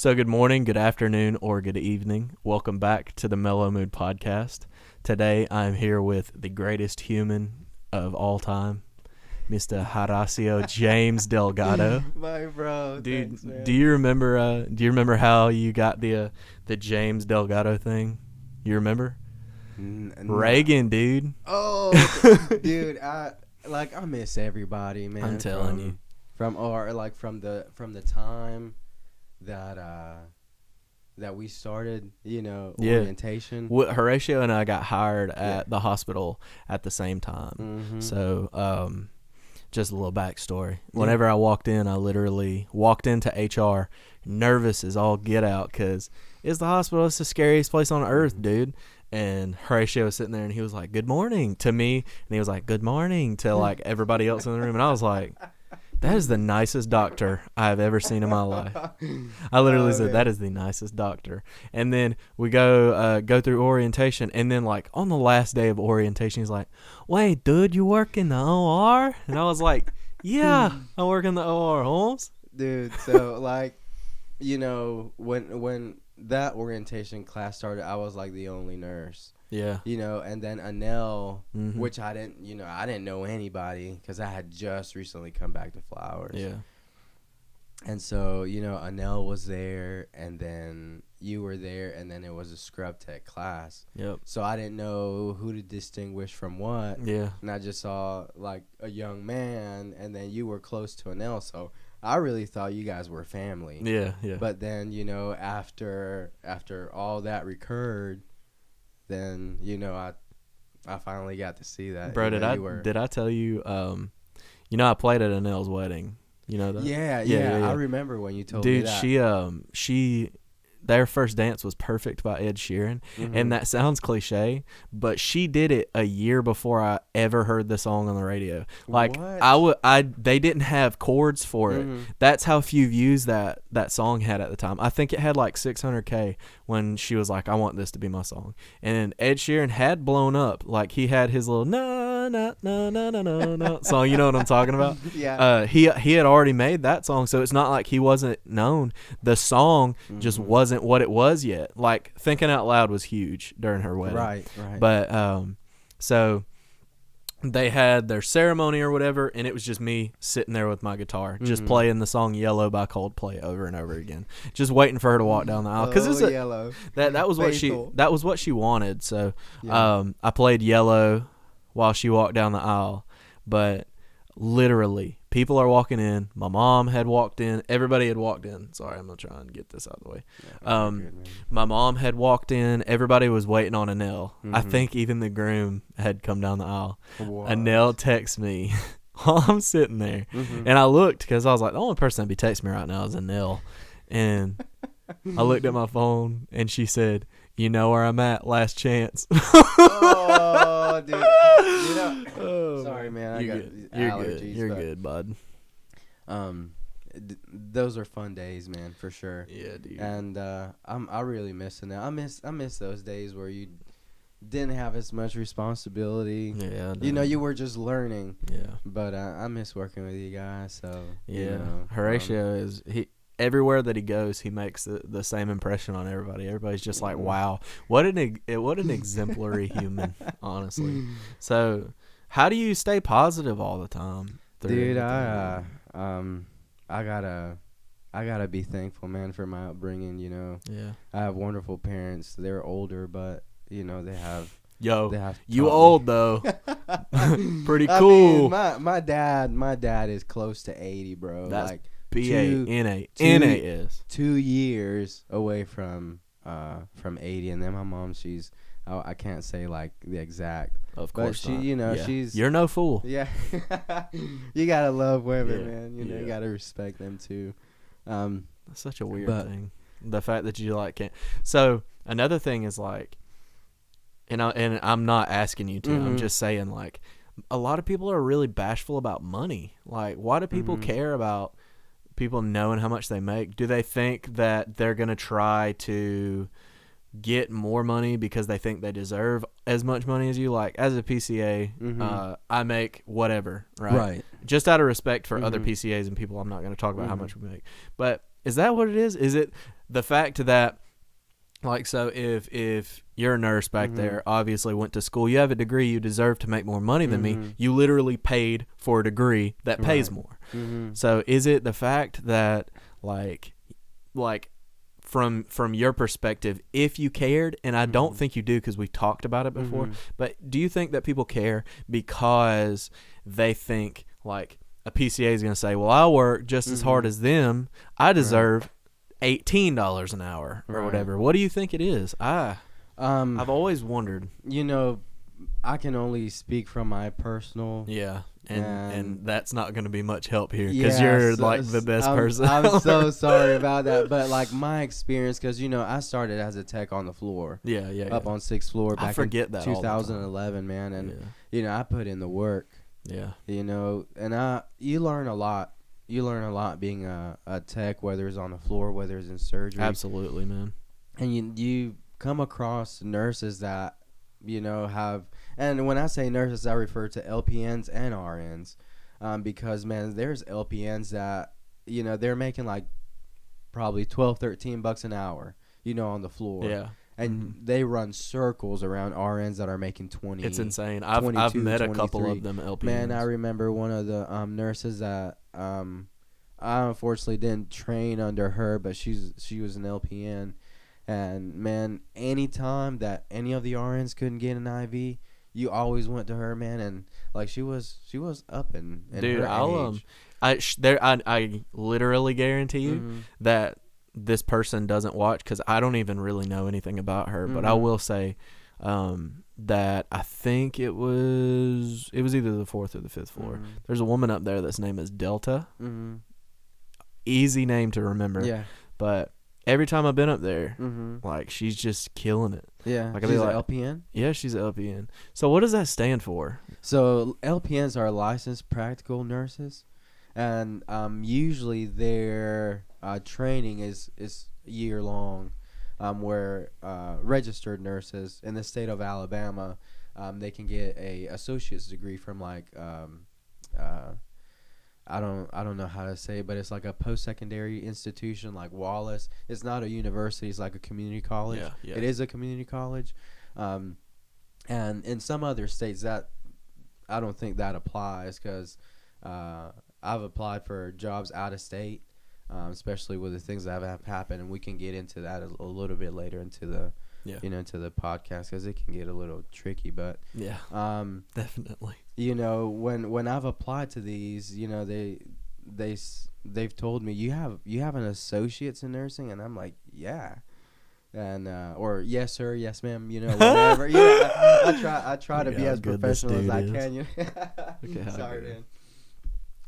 So good morning, good afternoon, or good evening. Welcome back to the Mellow Mood Podcast. Today I'm here with the greatest human of all time, Mr. Horacio James Delgado. My bro, dude. Thanks, man. Do you remember how you got the James Delgado thing? You remember? Reagan, dude. Oh, dude, I miss everybody, man. I'm telling you. From the time that we started, orientation. Horacio and I got hired at the hospital at the same time. Mm-hmm. So, just a little backstory. Whenever I walked in, I literally walked into HR nervous as all get out because it's the hospital. It's the scariest place on earth, dude. And Horatio was sitting there, and he was like, "Good morning" to me, and he was like, "Good morning" to like everybody else in the room, and I was like, "That is the nicest doctor I've ever seen in my life." I literally said, "That is the nicest doctor." And then we go through orientation, and then like on the last day of orientation, he's like, "Wait, dude, you work in the OR?" And I was like, "Yeah, I work in the OR, Holmes." Dude, so when that orientation class started, I was like the only nurse. Yeah. And then Anel, which I didn't know anybody because I had just recently come back to Flowers. Yeah. And so, Anel was there, and then you were there, and then it was a scrub tech class. Yep. So I didn't know who to distinguish from what. Yeah. And I just saw like a young man, and then you were close to Anel, so I really thought you guys were family. Yeah, yeah. But then, after all that recurred, then, I finally got to see that. Bro, did I tell you, I played at Anel's wedding. You know that? Yeah. I remember when you told me that. Dude, their first dance was Perfect by Ed Sheeran. And that sounds cliche, but she did it a year before I ever heard the song on the radio. Like, they didn't have chords for it. That's how few views that song had at the time. I think it had like 600K when she was like, "I want this to be my song." And Ed Sheeran had blown up. Like, he had his little no song. You know what I'm talking about? Yeah. He had already made that song, so it's not like he wasn't known. The song just wasn't what it was yet. Like, Thinking Out Loud was huge during her wedding. Right. But so they had their ceremony or whatever, and it was just me sitting there with my guitar, just playing the song "Yellow" by Coldplay over and over again, just waiting for her to walk down the aisle. Because Yellow. That was what she wanted. So I played "Yellow" while she walked down the aisle, but literally people are walking in. My mom had walked in. Everybody had walked in. Sorry, I'm gonna try and get this out of the way. My mom had walked in. Everybody was waiting on Anel. I think even the groom had come down the aisle. What? Anel texts me while I'm sitting there, and I looked because I was like, the only person that'd be texting me right now is Anel, and I looked at my phone and she said, "You know where I'm at, last chance." Oh, dude. Sorry, man. I got allergies. You're good, bud. Those are fun days, man, for sure. Yeah, dude. And I really miss it. I miss those days where you didn't have as much responsibility. Yeah. You were just learning. Yeah. But I miss working with you guys. So yeah, Horatio everywhere that he goes, he makes the same impression on everybody. Everybody's just like, "Wow, what an exemplary human." Honestly. So, how do you stay positive all the time? Dude, I gotta be thankful, man, for my upbringing. Yeah. I have wonderful parents. They're older, but they have. You old though. Pretty cool. I mean, my dad is close to 80, bro. That's like NA is 2 years away from 80, and then my mom, I can't say like the exact. Of course, but not. she's. You're no fool. Yeah, you gotta love women, man. You gotta respect them too. That's such a weird thing. The fact that you like can't. So another thing is like, and I'm not asking you to. I'm just saying, like, a lot of people are really bashful about money. Like, why do people care about people knowing how much they make? Do they think that they're gonna try to get more money because they think they deserve as much money as you? Like, as a PCA, I make whatever, right? Just out of respect for other PCAs and people, I'm not going to talk about how much we make. But is that what it is? Is it the fact that, like, so if you're a nurse back there, obviously went to school, you have a degree, you deserve to make more money than me. You literally paid for a degree that pays more. So is it the fact that like from your perspective, if you cared, and I don't think you do because we've talked about it before, but do you think that people care because they think like a PCA is going to say, well, I work just as hard as them, I deserve $18 an hour or whatever? What do you think it is? I've always wondered. You know, I can only speak from my personal. Yeah, and that's not going to be much help here because you're like the best person. I'm so sorry about that, but like my experience, because you know I started as a tech on the floor. Up on 6th floor back in 2011, man, and you know I put in the work. You know, and you learn a lot. You learn a lot being a tech, whether it's on the floor, whether it's in surgery. Absolutely, man. And you come across nurses that, you know, have, and when I say nurses, I refer to LPNs and RNs, because, man, there's LPNs that, you know, they're making like probably $12-13 an hour, you know, on the floor. And they run circles around RNs that are making 20. It's insane. I've met a couple of them LPNs. Man, I remember one of the nurses that I unfortunately didn't train under her, but she was an LPN. And man, anytime that any of the RNs couldn't get an IV, you always went to her, man. And like she was up in dude, her age. I literally guarantee you that this person doesn't watch because I don't even really know anything about her, but I will say that I think it was either the 4th or the 5th floor. There's a woman up there that's name is Delta. Easy name to remember. But every time I've been up there, like she's just killing it. Like, she's an LPN. Yeah, she's an LPN. So what does that stand for? So LPNs are licensed practical nurses, and usually their training is year long, where registered nurses in the state of Alabama, they can get a associate's degree from like I don't know how to say it, but it's like a post-secondary institution like Wallace. It's not a university, it's like a community college. It is a community college. And in some other states that I don't think that applies, because I've applied for jobs out of state, especially with the things that have happened, and we can get into that a little bit later into the into the podcast, because it can get a little tricky. But definitely, you know, when I've applied to these, you know, they've told me you have an associate's in nursing, and I'm like, yeah. And or yes sir, yes ma'am, you know, whatever. I try to be as professional as I can. You know? Sorry,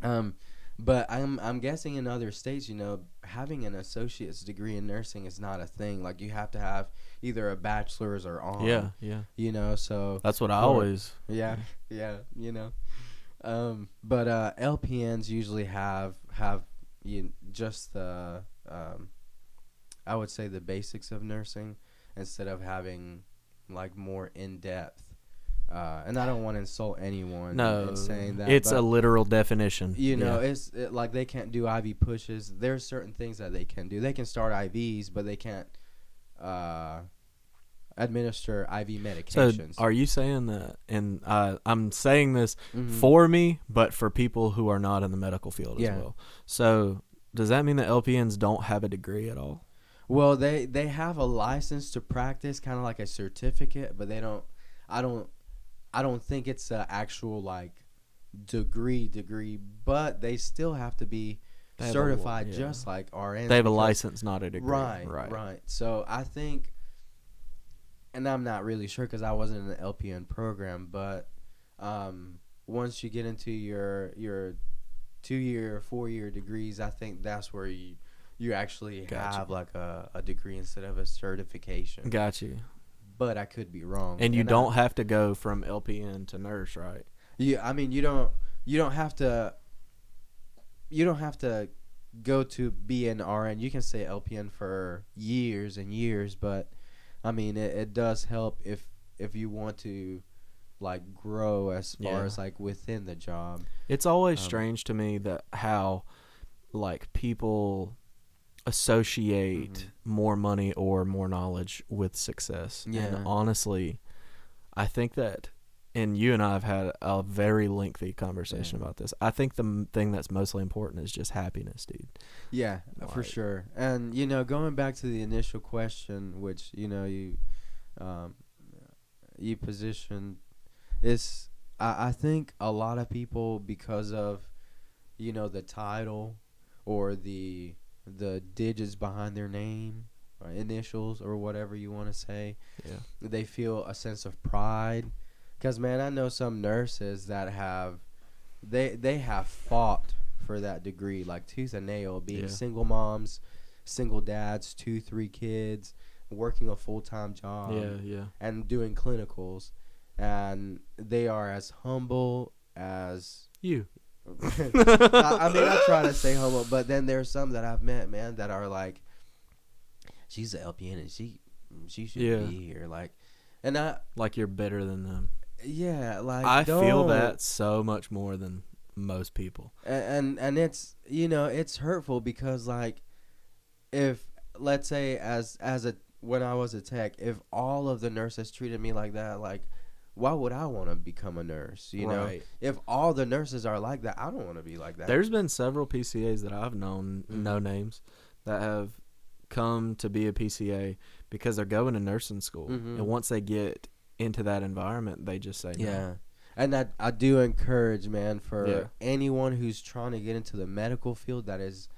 man. But I'm guessing in other states, you know, having an associate's degree in nursing is not a thing. Like you have to have either a bachelor's or on. Yeah. You know, so that's what I always. Yeah. You know, but LPNs usually have just the I would say the basics of nursing instead of having like more in depth. And I don't want to insult anyone in saying that. It's a literal definition. You know, it's like they can't do IV pushes. There's certain things that they can do. They can start IVs, but they can't administer IV medications. So are you saying that, and I'm saying this for me, but for people who are not in the medical field as well. So does that mean that LPNs don't have a degree at all? Well, they have a license to practice, kind of like a certificate, but they don't. I don't think it's an actual like degree, but they still have to be certified just like RNs. They have a license, not a degree. Right. So I think, and I'm not really sure because I wasn't in the LPN program, but once you get into your 2-year, 4-year degrees, I think that's where you actually have like a degree instead of a certification. Got you. But I could be wrong. And you don't have to go from LPN to nurse, right? Yeah, I mean you don't have to go to be an RN. You can stay LPN for years and years, but I mean it does help if you want to like grow as far as like within the job. It's always strange to me that how like people associate more money or more knowledge with success. Yeah. And honestly, I think that, and you and I have had a very lengthy conversation about this. I think the thing that's mostly important is just happiness, dude. Yeah, for Like- sure. And going back to the initial question, which you positioned, is I think a lot of people, because of the title or the digits behind their name, or initials, or whatever you want to say, they feel a sense of pride. Because, man, I know some nurses that have fought for that degree, like tooth and nail, being single moms, single dads, 2-3 kids, working a full-time job, and doing clinicals, and they are as humble as you. I mean, I try to stay humble, but then there's some that I've met, man, that are like, she's an LPN and she should be here, like you're better than them. Yeah, like, I feel that so much more than most people. And it's it's hurtful, because, like, if, let's say, when I was a tech, if all of the nurses treated me like that, like, why would I want to become a nurse? You know, if all the nurses are like that, I don't want to be like that. There's been several PCAs that I've known, no names, that have come to be a PCA because they're going to nursing school, and once they get into that environment, they just say no. Yeah. And I do encourage, man, for anyone who's trying to get into the medical field that is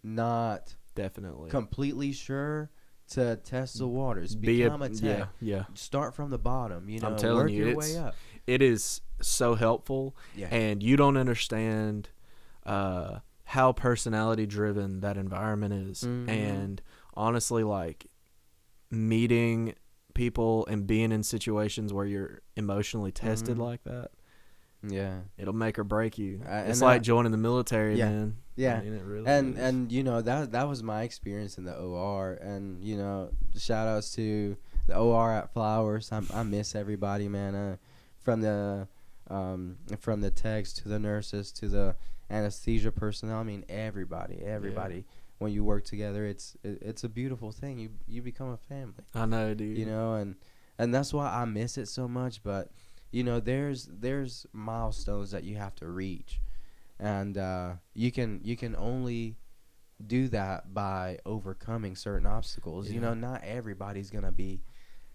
not definitely completely sure, to test the waters, become a tech. Yeah. Start from the bottom, I'm telling work you, your way up. It is so helpful, and you don't understand how personality driven that environment is. And honestly, like, meeting people and being in situations where you're emotionally tested like that, it'll make or break you. It's like joining the military, man. I mean, it really is. And that was my experience in the OR, and shout outs to the OR at Flowers. I miss everybody, man. From the techs to the nurses to the anesthesia personnel. I mean, everybody. When you work together, it's a beautiful thing. You become a family. I know, dude. And that's why I miss it so much. But there's milestones that you have to reach, and you can only do that by overcoming certain obstacles. Not everybody's gonna be,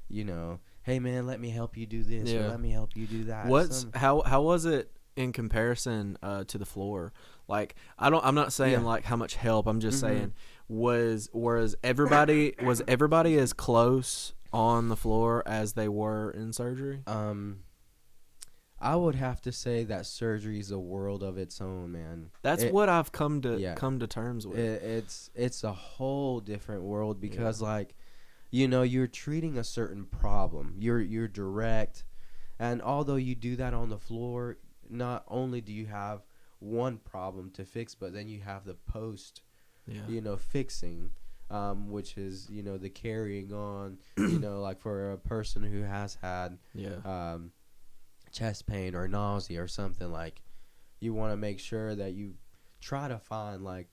hey, man, let me help you do this, or let me help you do that. How was it in comparison to the floor? Like, I'm not saying like how much help. I'm just saying, was everybody as close on the floor as they were in surgery? I would have to say that surgery is a world of its own, man. That's what I've come to terms with. It's a whole different world, because like, you're treating a certain problem. You're direct, and although you do that on the floor, not only do you have one problem to fix, but then you have the post, fixing, which is the carrying on, like for a person who has had chest pain or nausea or something, like, you want to make sure that you try to find, like,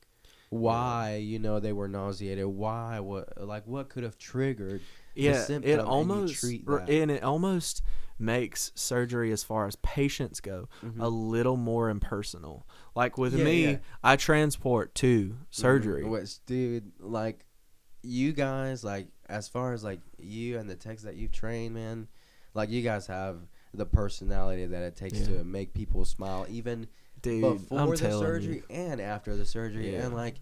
why they were nauseated, what could have triggered the symptom, it almost and you treat that. And it almost makes surgery, as far as patients go, a little more impersonal. Like with me, I transport to surgery. Dude, like, you guys, like, as far as like you and the techs that you've trained, man, like, you guys have the personality that it takes to make people smile, even before the surgery and after the surgery. And like,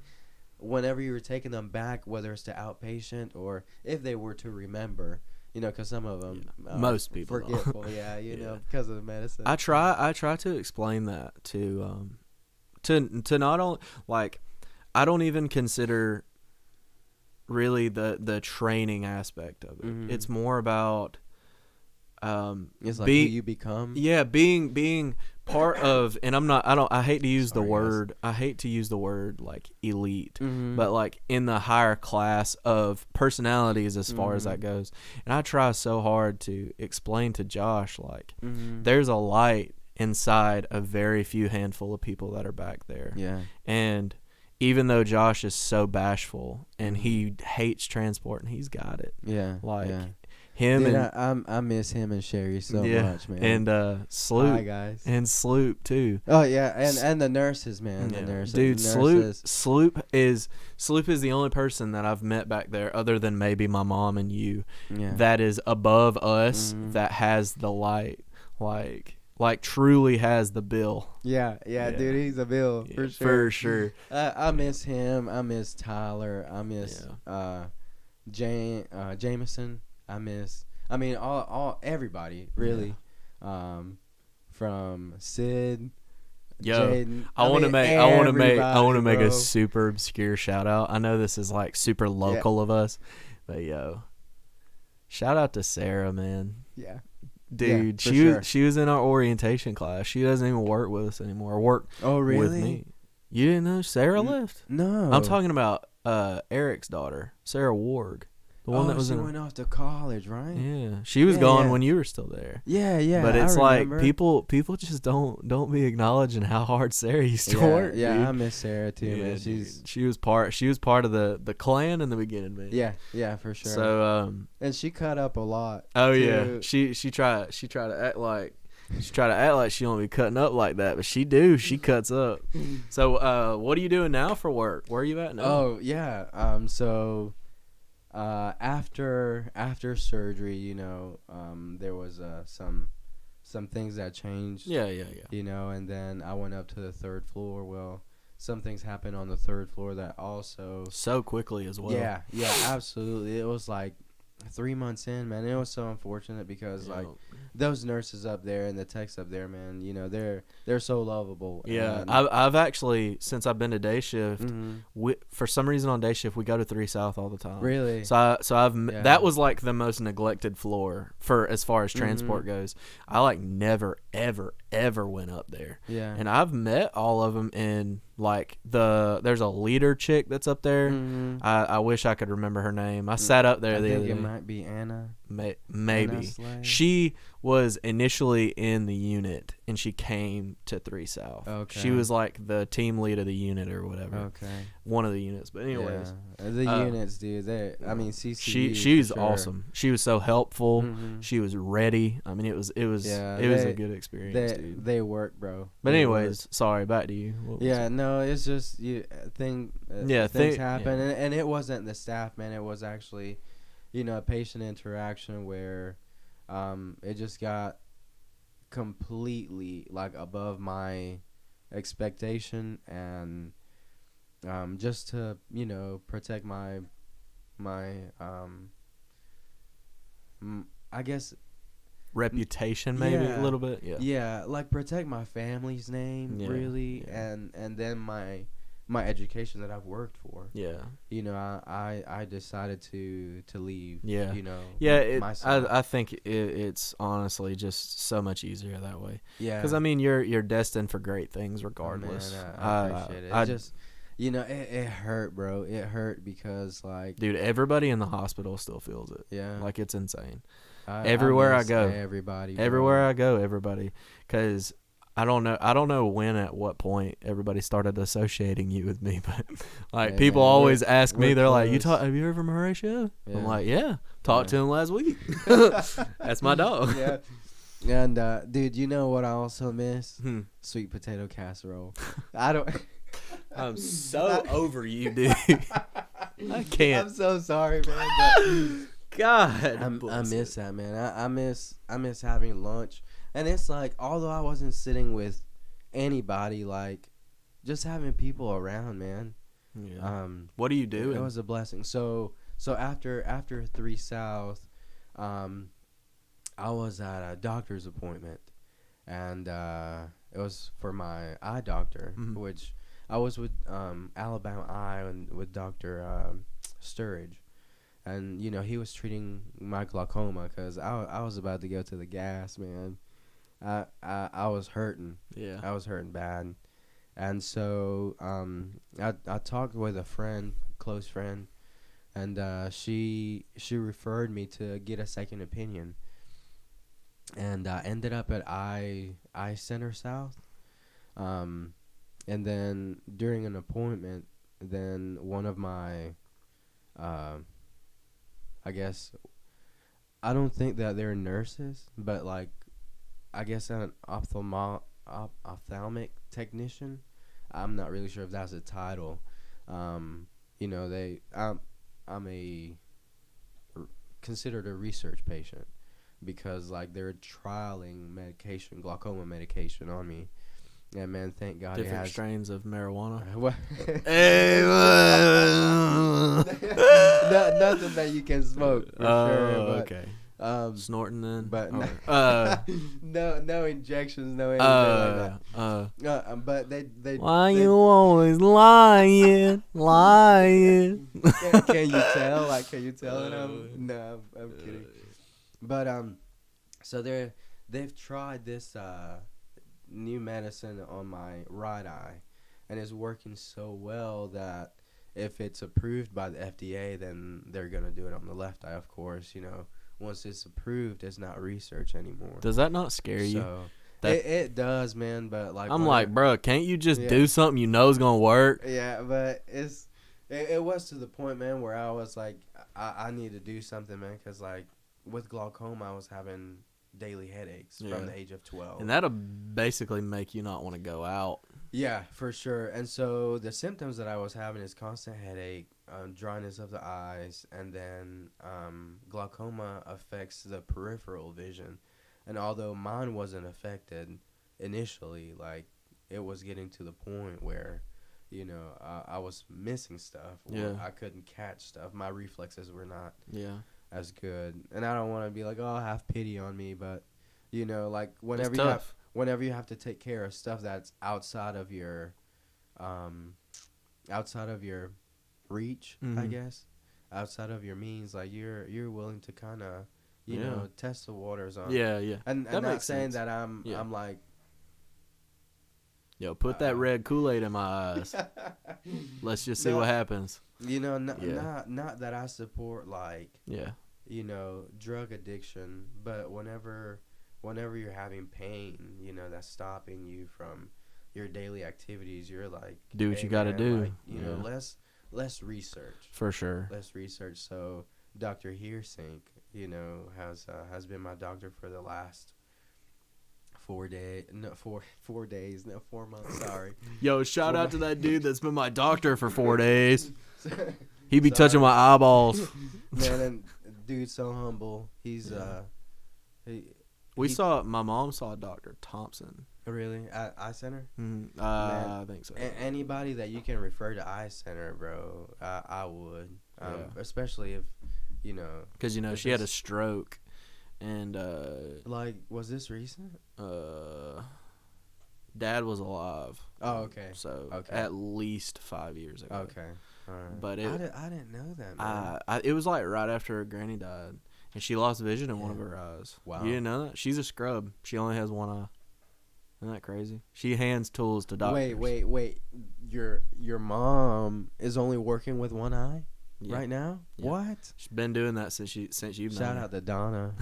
whenever you were taking them back, whether it's to outpatient or if they were to remember, because some of them, most people forgetful, because of the medicine. I try to explain that to not only, like, I don't even consider really the training aspect of it. It's more about it's like who you become. Being part of, and I hate to use the word like elite, but like in the higher class of personalities as far as that goes. And I try so hard to explain to Josh, like, there's a light inside a very few handful of people that are back there. And even though Josh is so bashful and he hates transport, and he's got it. Yeah. Like yeah. him Dude, and I miss him and Sherry so yeah, much, man. and Sloop. Hi, guys. And Sloop too. Oh yeah, and the nurses, man. Yeah. The nurses. Dude, the nurses. Sloop is the only person that I've met back there, other than maybe my mom and you, Yeah. that is above us, Mhm. that has the light, like truly has the bill. Yeah, dude, he's a bill Yeah, for sure. for sure. I miss him. I miss Tyler. I miss Jameson. I mean, all everybody really. From Sid, Yo, Jaden. I want to make bro. a super obscure shout out. I know this is like super local of us, but yo, shout out to Sarah, man. Yeah. Dude, Yeah, she was in our orientation class. She doesn't even work with us anymore. Work with me. You didn't know Sarah left? No. I'm talking about Eric's daughter, Sarah Warg. The one that was she in went off to college, right? Yeah. She was gone when you were still there. Yeah. But it's I like remember. people just don't be acknowledging how hard Sarah used to work. Yeah, dude. I miss Sarah too, Yeah, man. dude. She was part of the clan in the beginning, man. Yeah, for sure. So and she cut up a lot. oh too. yeah. She tried to act like she don't be cutting up like that, but she do. She cuts up. So what are you doing now for work? Where are you at now? Oh yeah. So after surgery, you know, there was some things that changed. Yeah. You know, and then I went up to the third floor. Well, some things happened on the third floor that also So quickly as well. Yeah, absolutely. It was like 3 months in, man. It was so unfortunate because like those nurses up there and the techs up there, man, you know, they're so lovable. Yeah, And I've actually, since I've been to day shift, Mhm. for some reason on day shift we go to 3 South all the time. Really? So I've Yeah. that was like the most neglected floor for as far as transport goes. I like never ever went up there. Yeah. And I've met all of them in like there's a leader chick that's up there. Mhm. I wish I could remember her name. I sat up there I the think other it day. might be Anna. Maybe. Anna Slay. She was initially in the unit and she came to 3 South. Okay. She was like the team lead of the unit or whatever. Okay. One of the units. But anyways, Yeah. The units, dude. I mean, CCU. she's for sure. awesome. She was so helpful. Mhm. She was ready. I mean, it was a good experience, dude. They work, bro. But They anyways, sorry, back to you. What was Yeah, it? no, it's just things happen, and it wasn't the staff, man. It was actually, you know, a patient interaction where, it just got completely like above my expectation, and just to protect my I guess Reputation, maybe a little bit. Yeah. like protect my family's name, Yeah, really, yeah. and then my education that I've worked for. Yeah. You know, I decided to leave. Yeah. You know. Yeah, myself. I think it's honestly just so much easier that way. Yeah. Because I mean, you're destined for great things regardless. Man, I appreciate it. I It just, you know, it hurt, bro. It hurt because like, dude, everybody in the hospital still feels it. yeah, Like it's insane. everywhere I go, everybody, bro. everywhere I go, everybody. Because I don't know when at what point everybody started associating you with me, but like Hey, people man, always ask me, we're they're like, have you heard from Horacio? Yeah. I'm like, yeah, talked to him last week. That's my dog. Yeah. And dude, you know what I also miss? Sweet potato casserole. I don't. I'm so over you, dude. I can't. I'm so sorry, man. God, I miss that, man. I miss having lunch, and it's like, although I wasn't sitting with anybody, like just having people around, man. Yeah. What are you doing? It was a blessing. So after 3 South, I was at a doctor's appointment, and it was for my eye doctor, which I was with Alabama Eye and with Dr. Sturridge. And, you know, he was treating my glaucoma because I was about to go to the gas, man. I was hurting. Yeah. I was hurting bad. And so I talked with a friend, close friend, and she referred me to get a second opinion. And I ended up at Eye Center South. And then during an appointment, then one of my, I guess, I don't think that they're nurses, but like, I guess an ophthalmic technician. I'm not really sure if that's a title. You know, I'm considered a research patient because like they're trialing glaucoma medication on me. And man, thank God Different it has strains of marijuana. Hey, nothing that you can smoke for sure. But, okay. Snorting then, but no injections, no anything like that. But they. Why you always lying? Can you tell? Like, can you tell? No, I'm kidding. But so they've tried this new medicine on my right eye, and it's working so well that if it's approved by the FDA, then they're gonna do it on the left eye. Of course, you know, once it's approved, it's not research anymore. Does that not scare you? It does, man. But like, I'm like, bro, can't you just do something you know is gonna work? Yeah, but it was to the point, man, where I was like, I need to do something, man, because like with glaucoma, I was having daily headaches from the age of 12, and that'll basically make you not want to go out. Yeah, for sure. And so the symptoms that I was having is constant headache, dryness of the eyes, and then glaucoma affects the peripheral vision. And although mine wasn't affected initially, like it was getting to the point where, you know, I was missing stuff. Or I couldn't catch stuff. My reflexes were not as good. And I don't want to be like, oh, have pity on me, but you know, like whenever you have to take care of stuff that's outside of your reach, I guess, outside of your means, like you're willing to kind of, you know, test the waters on. And I'm not saying that I'm like, yo, put that red Kool-Aid in my eyes. Let's just see what happens. You know, not that I support like, you know, drug addiction, but whenever you're having pain, you know, that's stopping you from your daily activities, you're like, do what you got to do. Like, you know, less research. For sure. Less research. So Dr. Hearsink, you know, has been my doctor for the last 4 months. Sorry. Yo, shout out to that dude that's been my doctor for 4 days. He be touching my eyeballs. Man, and dude's so humble. He's my mom saw Dr. Thompson. Really? At Eye Center? I think so. Anybody that you can refer to Eye Center, bro, I would. Especially if, you know. Because, you know, she had a stroke. And, like, was this recent? Dad was alive. Oh, okay. So, at least 5 years ago. Okay. All right. But I didn't know that, man. It was, like, right after her granny died. And she lost vision in one of her eyes. Wow. You didn't know that? She's a scrub. She only has one eye. Isn't that crazy? She hands tools to doctors. Wait. Your mom is only working with one eye right now? Yeah. What? She's been doing that since you've known Shout her. out to Donna.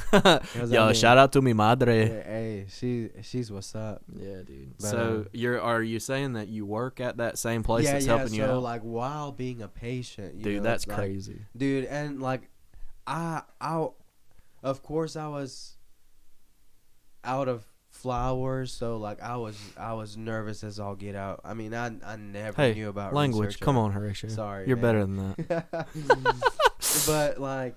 Yo, shout out to mi madre. Hey, she's what's up. Yeah, dude. But, so are you saying that you work at that same place that's helping you out? So like while being a patient, dude, that's like, crazy. Dude, and like I of course I was out of flowers, so like I was nervous as all get out. I mean, I never knew about language. Come on, Horacio. Sorry, you're man. better than that. But like,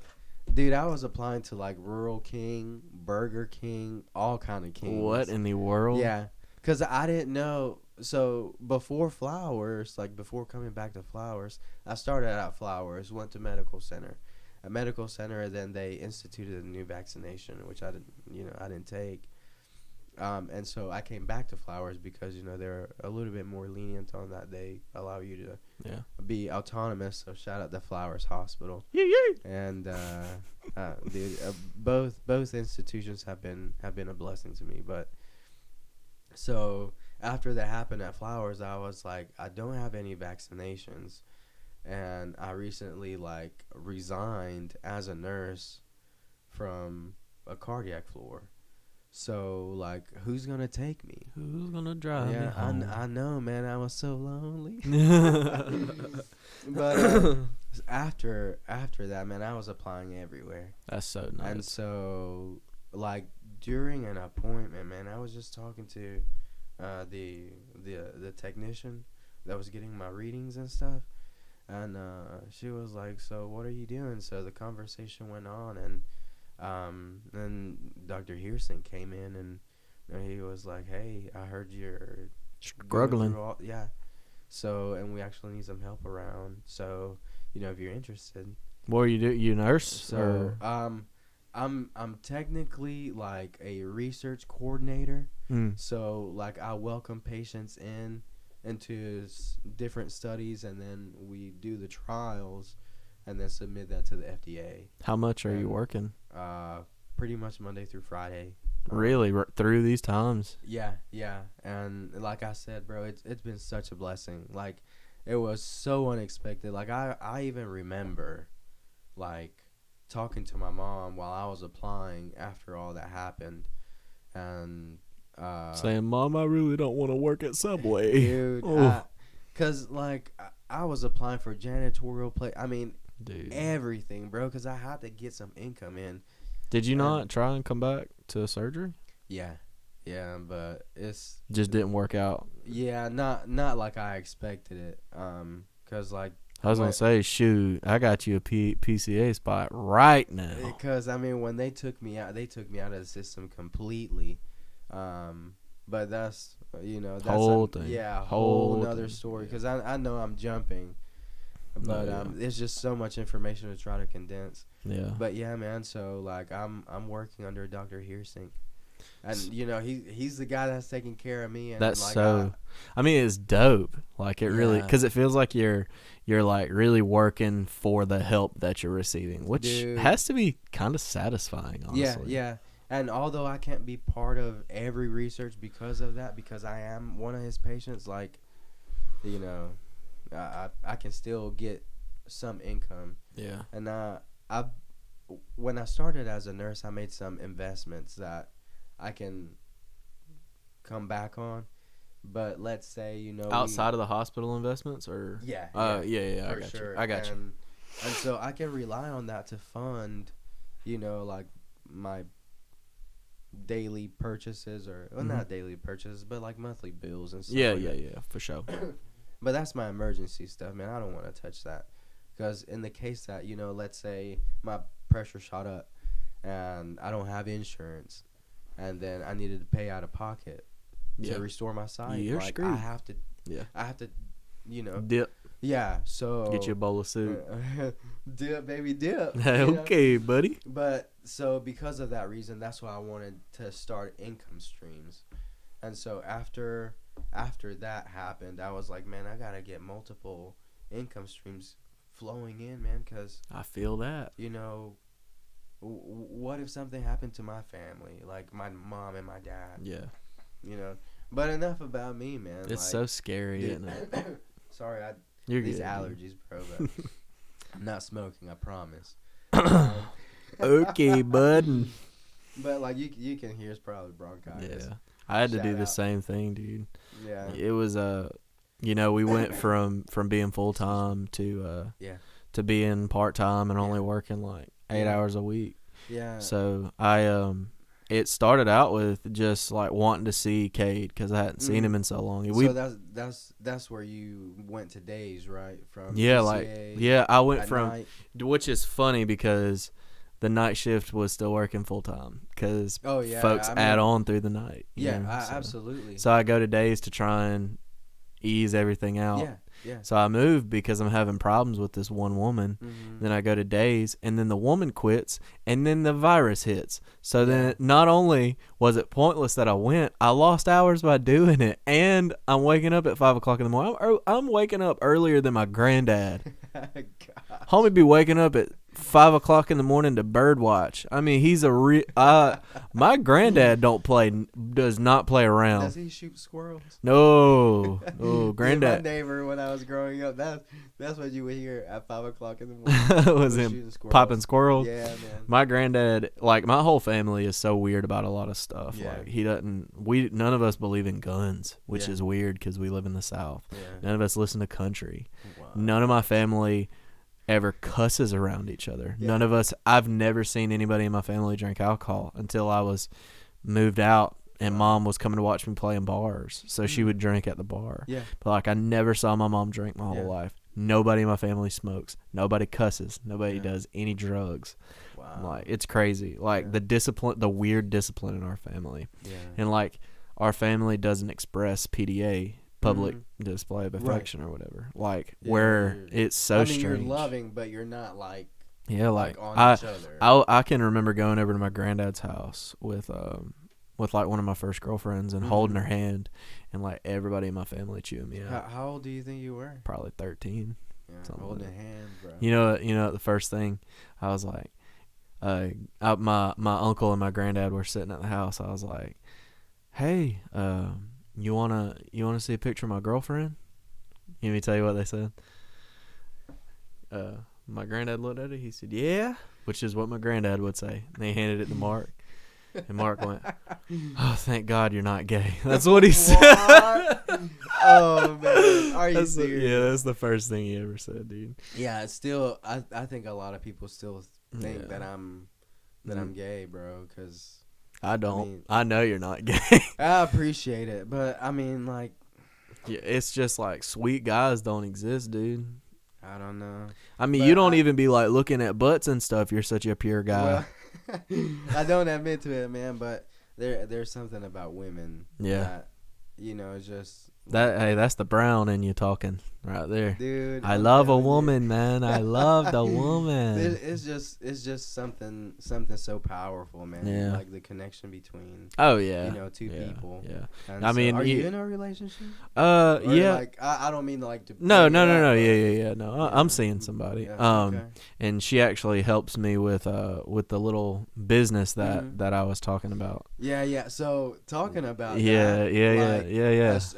dude, I was applying to like Rural King, Burger King, all kind of kings. What in the world? Yeah, because I didn't know. So before Flowers, like before coming back to Flowers, I started at Flowers, went to medical center, and then they instituted a new vaccination, which I didn't take. And so I came back to Flowers because, you know, they're a little bit more lenient on that. They allow you to be autonomous. So shout out to Flowers Hospital. And dude, both institutions have been a blessing to me. But so after that happened at Flowers, I was like, I don't have any vaccinations, and I recently like resigned as a nurse from a cardiac floor. So like, who's gonna take me? Who's gonna drive me Yeah, home? I know, man. I was so lonely. But after that, man, I was applying everywhere. That's so And nice. so, like, during an appointment, man, I was just talking to the technician that was getting my readings and stuff, and she was like, "So what are you doing?" So the conversation went on, and then Dr. Hearsink came in, and he was like, "Hey, I heard you're Struggling. yeah. So, and we actually need some help around. So, if you're interested." What are you do? You a nurse? So, or? I'm technically like a research coordinator. Mm. So, like, I welcome patients into different studies, and then we do the trials, and then submit that to the FDA. How much are you working? Pretty much Monday through Friday. Really, through these times? Yeah. And like I said, bro, it's been such a blessing. Like, it was so unexpected. Like, I even remember, like, talking to my mom while I was applying after all that happened, and saying, "Mom, I really don't want to work at Subway." dude, because like I was applying for janitorial play. I mean, dude, everything, bro, because I had to get some income in. Did you not try and come back to surgery? Yeah, but it's just didn't work out. Yeah, not like I expected it. Cause like I was gonna say, shoot, I got you a PCA spot right now. Because I mean, when they took me out of the system completely. But that's that's whole thing. Yeah, whole another story. Because I know I'm jumping, but there's just so much information to try to condense. Yeah. But yeah, man. So like I'm working under Dr. Hearsink, and he's the guy that's taking care of me. And that's like, I mean, it's dope. Like, it really, because it feels like you're like really working for the help that you're receiving, which has to be kind of satisfying, honestly. Yeah. And although I can't be part of every research because of that, because I am one of his patients, like, I can still get some income. Yeah. And when I started as a nurse, I made some investments that I can come back on. But let's say, outside of the hospital investments, or yeah, I got sure. you. I got you. And so I can rely on that to fund, like my daily purchases, or not daily purchases, but like monthly bills and stuff. Yeah, for sure. But that's my emergency stuff, man. I don't want to touch that, because in the case that let's say my pressure shot up and I don't have insurance, and then I needed to pay out of pocket to restore my sight. You're like, screwed. I have to dip. Yeah, so get you a bowl of soup. Dip, baby, dip. Okay, buddy. But so because of that reason, that's why I wanted to start income streams. And so after that happened, I was like, man, I gotta get multiple income streams flowing in, man, because I feel that. What if something happened to my family, like my mom and my dad? Yeah. But enough about me, man. It's so scary, isn't it? Sorry, You're these good, allergies, bro. But I'm not smoking, I promise. Okay, bud. But like you can hear, it's probably bronchitis. Yeah, I had to do the same thing, dude. Yeah, it was we went from being full time to being part time and only working like 8 hours a week. Yeah. So it started out with just like wanting to see Cade because I hadn't seen him in so long. So that's where you went to days, right? From PCA I went from night. Which is funny because the night shift was still working full time because folks add on through the night. Absolutely. So I go to days to try and ease everything out. Yeah. So I moved because I'm having problems with this one woman. Mm-hmm. Then I go to days, and then the woman quits, and then the virus hits. So then not only was it pointless that I went, I lost hours by doing it, and I'm waking up at 5 o'clock in the morning. I'm waking up earlier than my granddad. Homie be waking up at 5 o'clock in the morning to bird watch. I mean, he's my granddad does not play around. Does he shoot squirrels? No. Oh, granddad. Dude, my neighbor, when I was growing up, that's what you would hear at 5 o'clock in the morning. Was him popping squirrels? Yeah, man. My granddad, like, my whole family is so weird about a lot of stuff. Yeah. Like, none of us believe in guns, which is weird because we live in the South. Yeah. None of us listen to country. Wow. None of my family ever cusses around each other. Yeah. None of us, I've never seen anybody in my family drink alcohol until I was moved out and Mom was coming to watch me play in bars. So she would drink at the bar. Yeah. But like, I never saw my mom drink my whole life. Nobody in my family smokes. Nobody cusses. Nobody does any drugs. Wow. Like, it's crazy. Like, the weird discipline in our family. Yeah. And like, our family doesn't express PDA, public display of affection or whatever. Like, where it's so strange. You're loving, but you're not like like on each other. I can remember going over to my granddad's house with like one of my first girlfriends and holding her hand, and like everybody in my family chewing me out. How old do you think you were? Probably 13. Yeah, holding a hand, bro. You know the first thing I was like, my uncle and my granddad were sitting at the house. I was like, hey, you wanna see a picture of my girlfriend? Let me tell you what they said. My granddad looked at it. He said, yeah, which is what my granddad would say. And they handed it to Mark. And Mark went, oh, thank God you're not gay. That's what he said. Oh, man. Are you serious? Yeah, that's the first thing he ever said, dude. Yeah, it's still, I think a lot of people still think that I'm gay, bro, because I don't. I know you're not gay. I appreciate it, but I mean, like, yeah, it's just like sweet guys don't exist, dude. I don't know. I mean, you don't even be like looking at butts and stuff. You're such a pure guy. Well, I don't admit to it, man, but there's something about women. Yeah. That, it's just that's the brown in you talking right there, dude. I love a woman, man. I love the woman. It's just something so powerful, man. Yeah. Like the connection between. Oh yeah. Two people. Yeah. And I mean, are you in a relationship? Or yeah. Like I don't mean like to. No. Yeah. No, I'm seeing somebody. Yeah, okay. And she actually helps me with the little business that I was talking about. Yeah. So talking about yeah.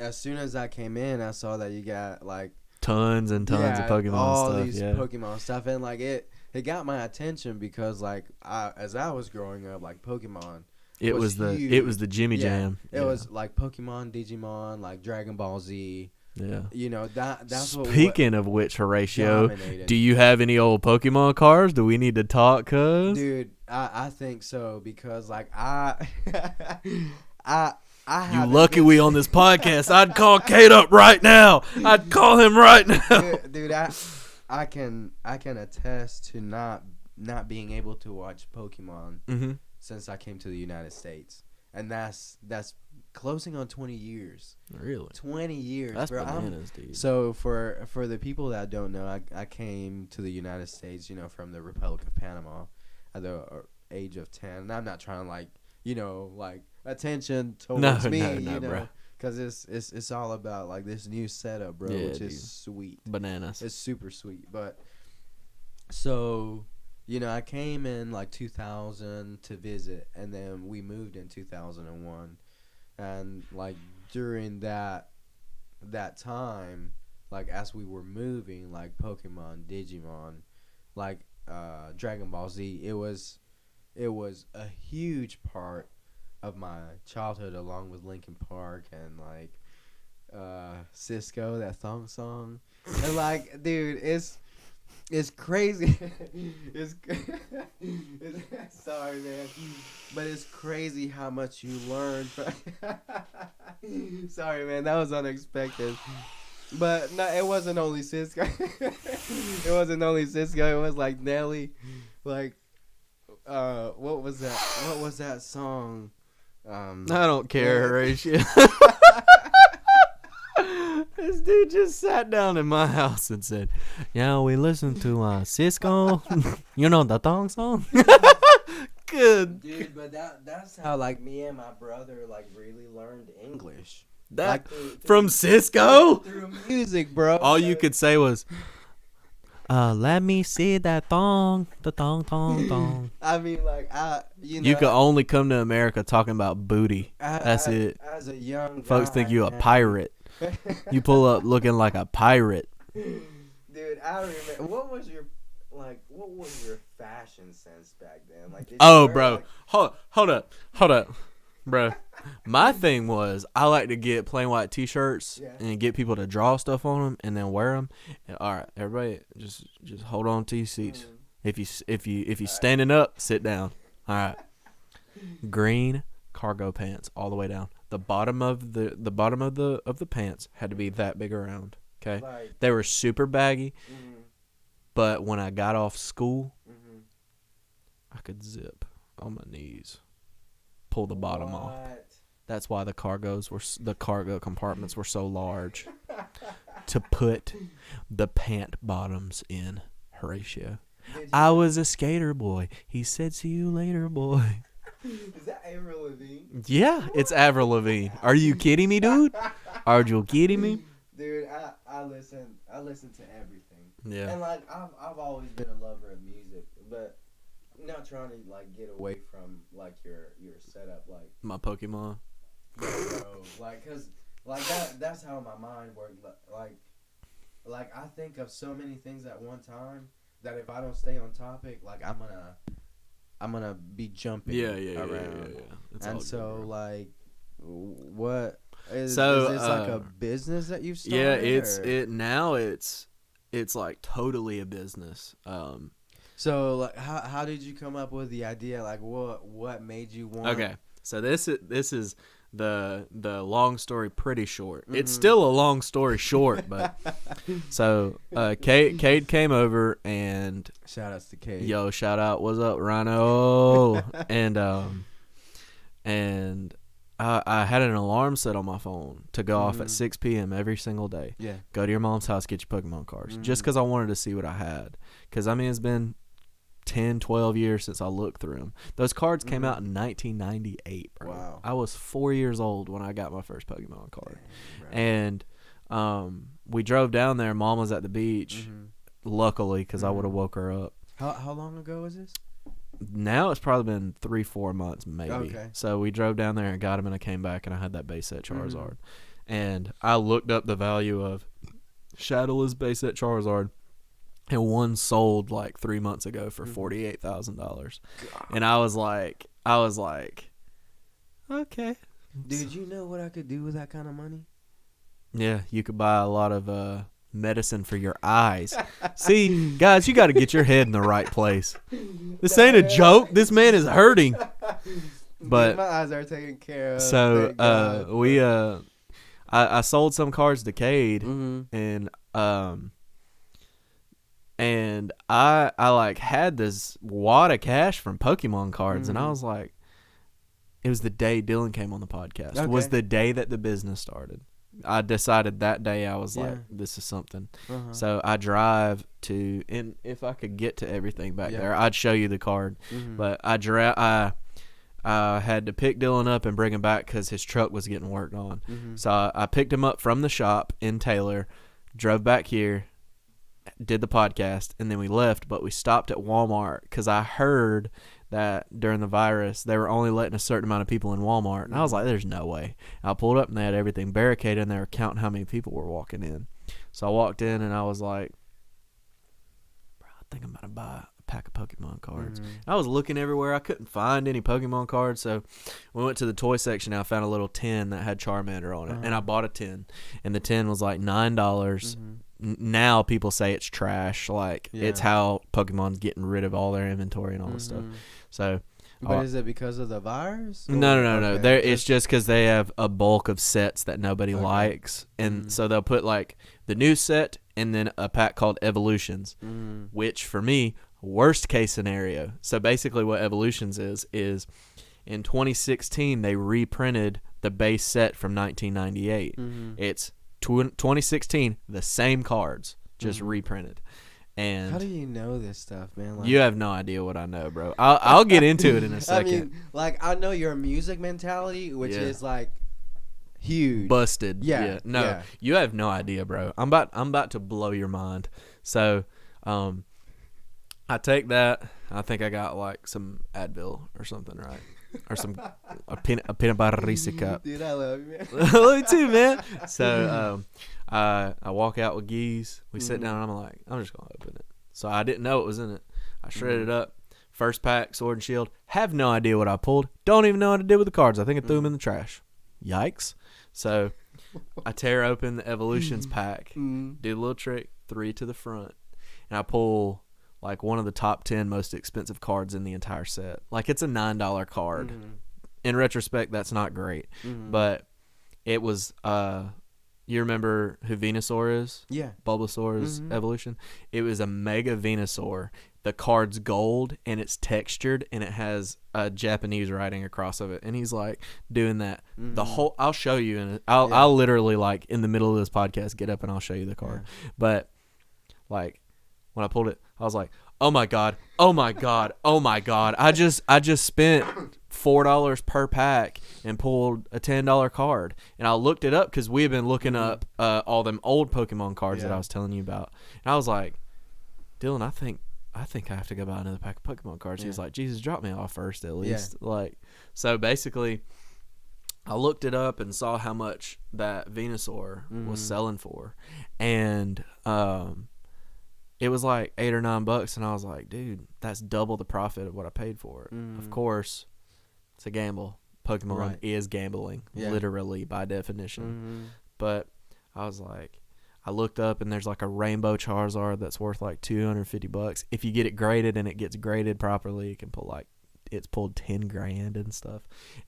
As soon as I came in, I saw that you got like tons and tons of Pokemon all stuff. These Pokemon stuff, and like it got my attention because like as I was growing up, like Pokemon. It was the Jimmy Jam. It was like Pokemon, Digimon, like Dragon Ball Z. Yeah. That's Speaking of which, Horatio, dominated. do you have any old Pokemon cards? Do we need to talk, cuz? Dude, I think so because like you lucky we on this podcast. I'd call Kate up right now. I'd call him right now. Dude, I can attest to not being able to watch Pokemon since I came to the United States, and that's closing on 20 years. Really? 20 years. That's bro. bananas, dude. So for the people that don't know, I came to the United States, from the Republic of Panama at the age of 10. And I'm not trying to like attention towards me, bro. Because it's all about like this new setup, bro, which is sweet. Bananas. It's super sweet. But so, I came in like 2000 to visit, and then we moved in 2001. And like during that time, like as we were moving, like Pokemon, Digimon, like Dragon Ball Z, it was a huge part of my childhood, along with Linkin Park and like Cisco, that thong song. And like, dude, it's crazy. it's sorry, man, but it's crazy how much you learn. Sorry, man, that was unexpected. But no, it wasn't only Cisco. It wasn't only Cisco. It was like Nelly, like what was that? What was that song? I don't care, Horatio. This dude just sat down in my house and said, "Yeah, we listened to Cisco. You know the thong song." Good, dude. But that's how like me and my brother like really learned English. That like, from Cisco through music, bro. All you could say was, Let me see that thong, the thong, thong, thong. I mean, like, You can only come to America talking about booty. That's it. As a young Folks guy, think you a man. pirate. You pull up looking like a pirate. Dude, I remember. What was your fashion sense back then? Like, did you Oh, wear, bro. like- Hold up. Bro. My thing was I like to get plain white T-shirts and get people to draw stuff on them and then wear them. And, all right, everybody, just hold on to your seats. If you standing up, sit down. All right. Green cargo pants all the way down. The bottom of the pants had to be that big around. Okay, Like, they were super baggy, but when I got off school, I could zip on my knees, pull the bottom off. That's why the cargo compartments were so large to put the pant bottoms in. Horatio, I was a skater boy. He said, "See you later, boy." Is that Avril Lavigne? Yeah, it's Avril Lavigne. Are you kidding me, dude? Are you kidding me? Dude, I listen to everything. Yeah. And like I've always been a lover of music, but not trying to like get away from like your setup, like My Pokemon. bro, like cause like that's how my mind works. Like I think of so many things at one time that if I don't stay on topic, like I'm gonna be jumping around. It's And all so good, bro. like, what is So, this like a business that you've started? Yeah, it's like totally a business. So like, how did you come up with the idea? Like, what made you want? Okay, so this is the long story pretty short. It's still a long story short, but so Cade came over and Shout outs to Cade. yo, shout out, what's up, Rhino? and I had an alarm set on my phone to go off at 6 p.m. every single day. Yeah. Go to your mom's house, get your Pokemon cards, just because I wanted to see what I had. Because I mean, it's been 10, 12 years since I looked through them. Those cards came out in 1998, bro. Wow. I was 4 years old when I got my first Pokemon card. Dang, And we drove down there. Mom was at the beach, luckily, because I would have woke her up. How long ago was this? Now it's probably been 3-4 months, maybe. Okay. So we drove down there and got him, and I came back, and I had that base set Charizard. And I looked up the value of Shadowless base set Charizard. And one sold like 3 months ago for $48,000, and I was like, okay, Dude, you know what I could do with that kind of money? yeah, you could buy a lot of medicine for your eyes. See, guys, you got to get your head in the right place. This ain't a joke. This man is hurting. But my eyes are taken care of. so thank God. I sold some cards to Cade, and I like had this wad of cash from Pokemon cards, and I was like, it was the day Dylan came on the podcast. Okay. Was the day that the business started. I decided that day I was like, this is something. So I drive to, and if I could get to everything back there, I'd show you the card. But I had to pick Dylan up and bring him back because his truck was getting worked on. So I picked him up from the shop in Taylor, drove back here, did the podcast, and then we left, but we stopped at Walmart because I heard that during the virus they were only letting a certain amount of people in Walmart, and I was like, there's no way. I pulled up and they had everything barricaded and they were counting how many people were walking in. So I walked in and I was like, bro, I think I'm about to buy a pack of Pokemon cards. I was looking everywhere, I couldn't find any Pokemon cards, so we went to the toy section and I found a little tin that had Charmander on it, and I bought a tin, and the tin was like $9. Now people say it's trash, like it's how Pokemon's getting rid of all their inventory and all this stuff. So, but is it because of the virus? No. Okay. It's just because they have a bulk of sets that nobody likes, and so they'll put like the new set and then a pack called Evolutions, which for me, worst case scenario. So basically, what Evolutions is in 2016 they reprinted the base set from 1998. It's 2016, the same cards, just reprinted. And how do you know this stuff, man? Like, you have no idea what I know, bro. I'll get into it in a second. I mean, like, I know your music mentality, which is like huge, busted. Yeah. No, you have no idea, bro. I'm about to blow your mind. So I take that. I think I got like some Advil or something, right? Or a peanut butter Reese cup. Dude, I love you, man. I love you too, man. So I walk out with Geese. We sit down and I'm like, I'm just gonna open it. So I didn't know it was in it. I shredded it up. First pack, Sword and Shield. Have no idea what I pulled. Don't even know what I did with the cards. I think I threw them in the trash. Yikes. So I tear open the Evolutions pack. Do a little trick. 3 to the front. And I pull like one of the top 10 most expensive cards in the entire set. Like it's a $9 card. In retrospect, that's not great. But it was, you remember who Venusaur is? Yeah. Bulbasaur's evolution? It was a Mega Venusaur. The card's gold and it's textured and it has a Japanese writing across of it. And he's like doing that. The whole, I'll show you. And I'll literally like in the middle of this podcast get up and I'll show you the card. But like when I pulled it, I was like, oh my God, oh my God, oh my God. I just spent $4 per pack and pulled a $10 card. And I looked it up because we had been looking up all them old Pokemon cards that I was telling you about. And I was like, Dylan, I think I have to go buy another pack of Pokemon cards. He was like, Jesus, drop me off first at least. Like, so basically I looked it up and saw how much that Venusaur was selling for. And it was like $8 or $9, and I was like, dude, that's double the profit of what I paid for it. Of course, it's a gamble. Pokemon is gambling, literally by definition. But I was like, I looked up, and there's like a Rainbow Charizard that's worth like $250. If you get it graded and it gets graded properly, it can pull like it's pulled $10,000 and stuff,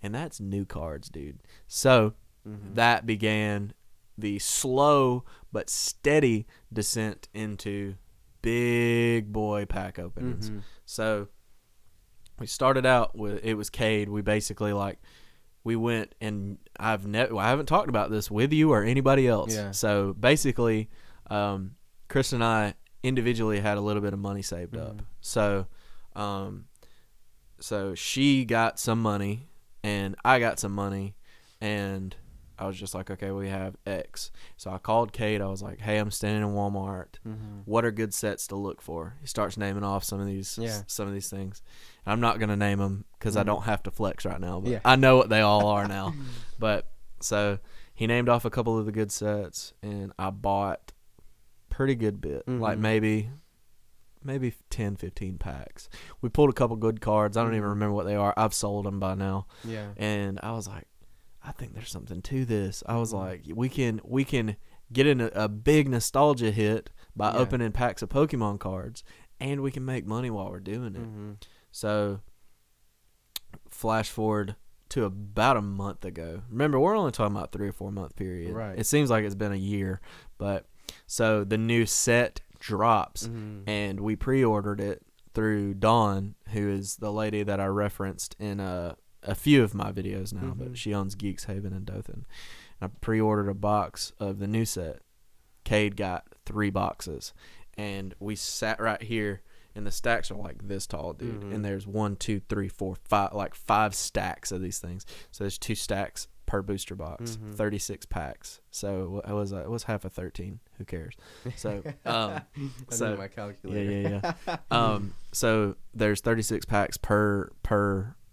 and that's new cards, dude. So that began the slow but steady descent into big boy pack openings. So we started out with, it was Cade. We basically like, we went, and I haven't talked about this with you or anybody else. So basically, Chris and I individually had a little bit of money saved up. So she got some money and I got some money, and I was just like, okay, we have X. So I called Cade. I was like, hey, I'm standing in Walmart. What are good sets to look for? He starts naming off some of these things. And I'm not going to name them because I don't have to flex right now. But I know what they all are now. But so he named off a couple of the good sets, and I bought pretty good bit, like maybe 10, 15 packs. We pulled a couple good cards. I don't even remember what they are. I've sold them by now. And I was like, I think there's something to this. I was like, we can get in a big nostalgia hit by opening packs of Pokemon cards, and we can make money while we're doing it. So flash forward to about a month ago. Remember, we're only talking about 3 or 4 month period. Right. It seems like it's been a year, but so the new set drops, and we pre-ordered it through Dawn, who is the lady that I referenced in a few of my videos now, but she owns Geeks Haven in Dothan. I pre-ordered a box of the new set. Cade got 3 boxes, and we sat right here, and the stacks are like this tall, dude. And there's 1, 2, 3, 4, 5, like 5 stacks of these things. So there's 2 stacks per booster box, 36 packs. So it was half of 13. Who cares? So so my calculator. So there's 36 packs per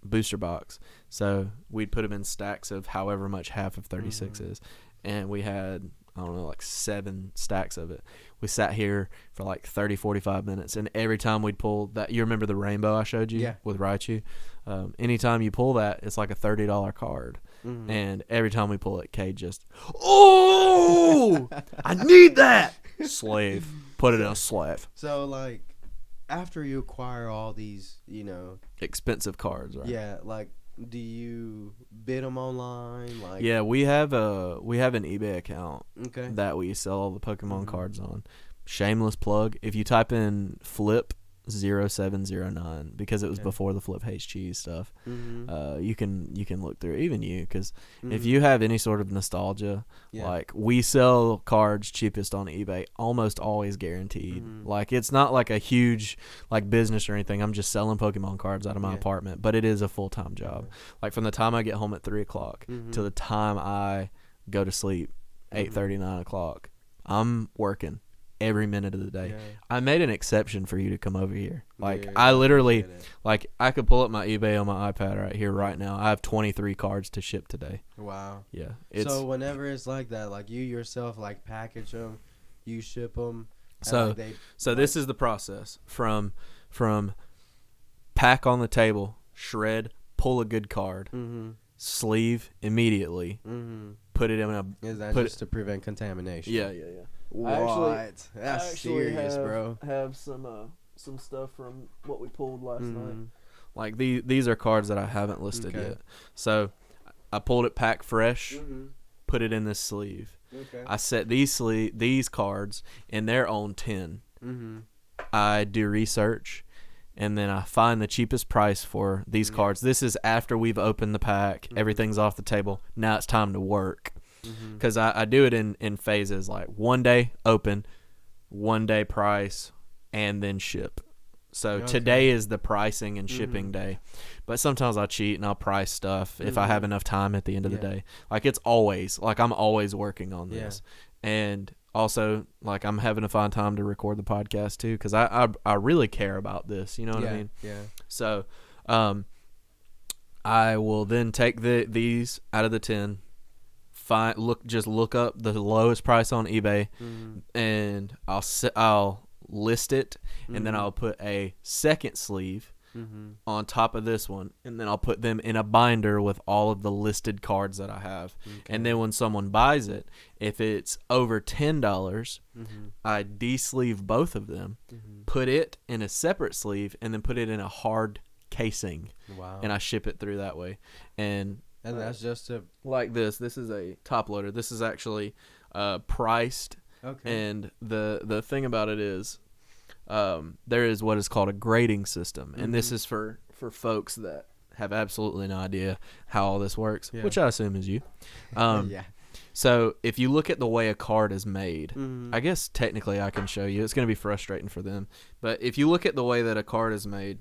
booster box. So we'd put them in stacks of however much half of 36 is, and we had, I don't know, like 7 stacks of it. We sat here for like 30-45 minutes, and every time we'd pull that, you remember the rainbow I showed you with Raichu? Anytime you pull that, it's like a $30 card. And every time we pull it, Cade just, oh, I need that. Slave. Put it in a slave. So like, after you acquire all these, expensive cards, right? Yeah, like, do you bid them online? Like, yeah, we have an eBay account that we sell all the Pokemon cards on. Shameless plug. If you type in Flip 0709, because it was before the Flip Hates Cheese stuff, you can look through, even you, because if you have any sort of nostalgia, like, we sell cards cheapest on eBay, almost always guaranteed. Like, it's not like a huge like business or anything. I'm just selling Pokemon cards out of my apartment, but it is a full-time job. Like, from the time I get home at 3 o'clock to the time I go to sleep 8:30, 9 o'clock, I'm working. every minute of the day. Yeah. I made an exception for you to come over here. Like, Dude, I literally, appreciate it. like, I could pull up my eBay on my iPad right here, right now. I have 23 cards to ship today. Wow. Yeah. So whenever it's like that, like you yourself, like package them, you ship them. So this is the process from pack on the table, shred, pull a good card, sleeve immediately, put it in a. Is that just to prevent contamination? Yeah. What? That's serious, bro. Have some stuff from what we pulled last night. Like these are cards that I haven't listed yet. So I pulled it packed fresh, put it in this sleeve. Okay. I set these cards in their own tin. I do research, and then I find the cheapest price for these cards. This is after we've opened the pack, everything's off the table. Now it's time to work, because I do it in phases, like 1 day open, 1 day price, and then ship. So today is the pricing and shipping day. But sometimes I'll cheat and I'll price stuff if I have enough time at the end of the day. Like, it's always, like, I'm always working on this. And also, like, I'm having to find time to record the podcast too, because I really care about this. You know what I mean? Yeah. So I will then take these out of the tin, look up the lowest price on eBay, and I'll list it, and then I'll put a second sleeve on top of this one, and then I'll put them in a binder with all of the listed cards that I have. And then when someone buys it, if it's over $10, I de-sleeve both of them, put it in a separate sleeve, and then put it in a hard casing. Wow. And I ship it through that way. And that's just like this is a top loader. This is actually priced. Okay. And the thing about it is, there is what is called a grading system, and this is for folks that have absolutely no idea how all this works, which I assume is you. So if you look at the way a card is made, I guess technically I can show you. It's going to be frustrating for them, but if you look at the way that a card is made,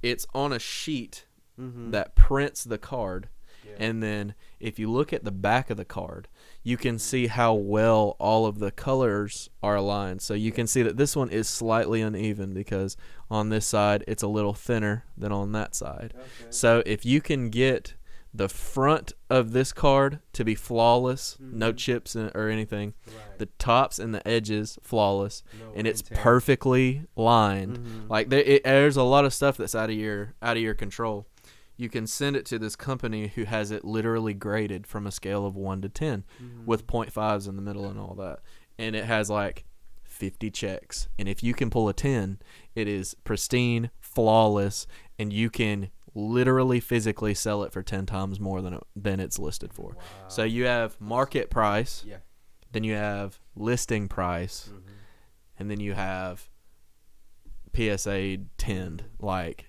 it's on a sheet that prints the card. And then if you look at the back of the card, you can see how well all of the colors are aligned. So you can see that this one is slightly uneven because on this side it's a little thinner than on that side. So if you can get the front of this card to be flawless, no chips or anything, the tops and the edges flawless, and it's perfectly lined. Like there's a lot of stuff that's out of your control. You can send it to this company who has it literally graded from a scale of 1 to 10 with 0.5s in the middle and all that. And it has like 50 checks. And if you can pull a 10, it is pristine, flawless, and you can literally physically sell it for 10 times more than it's listed for. Wow. So you have market price, then you have listing price, and then you have PSA 10, like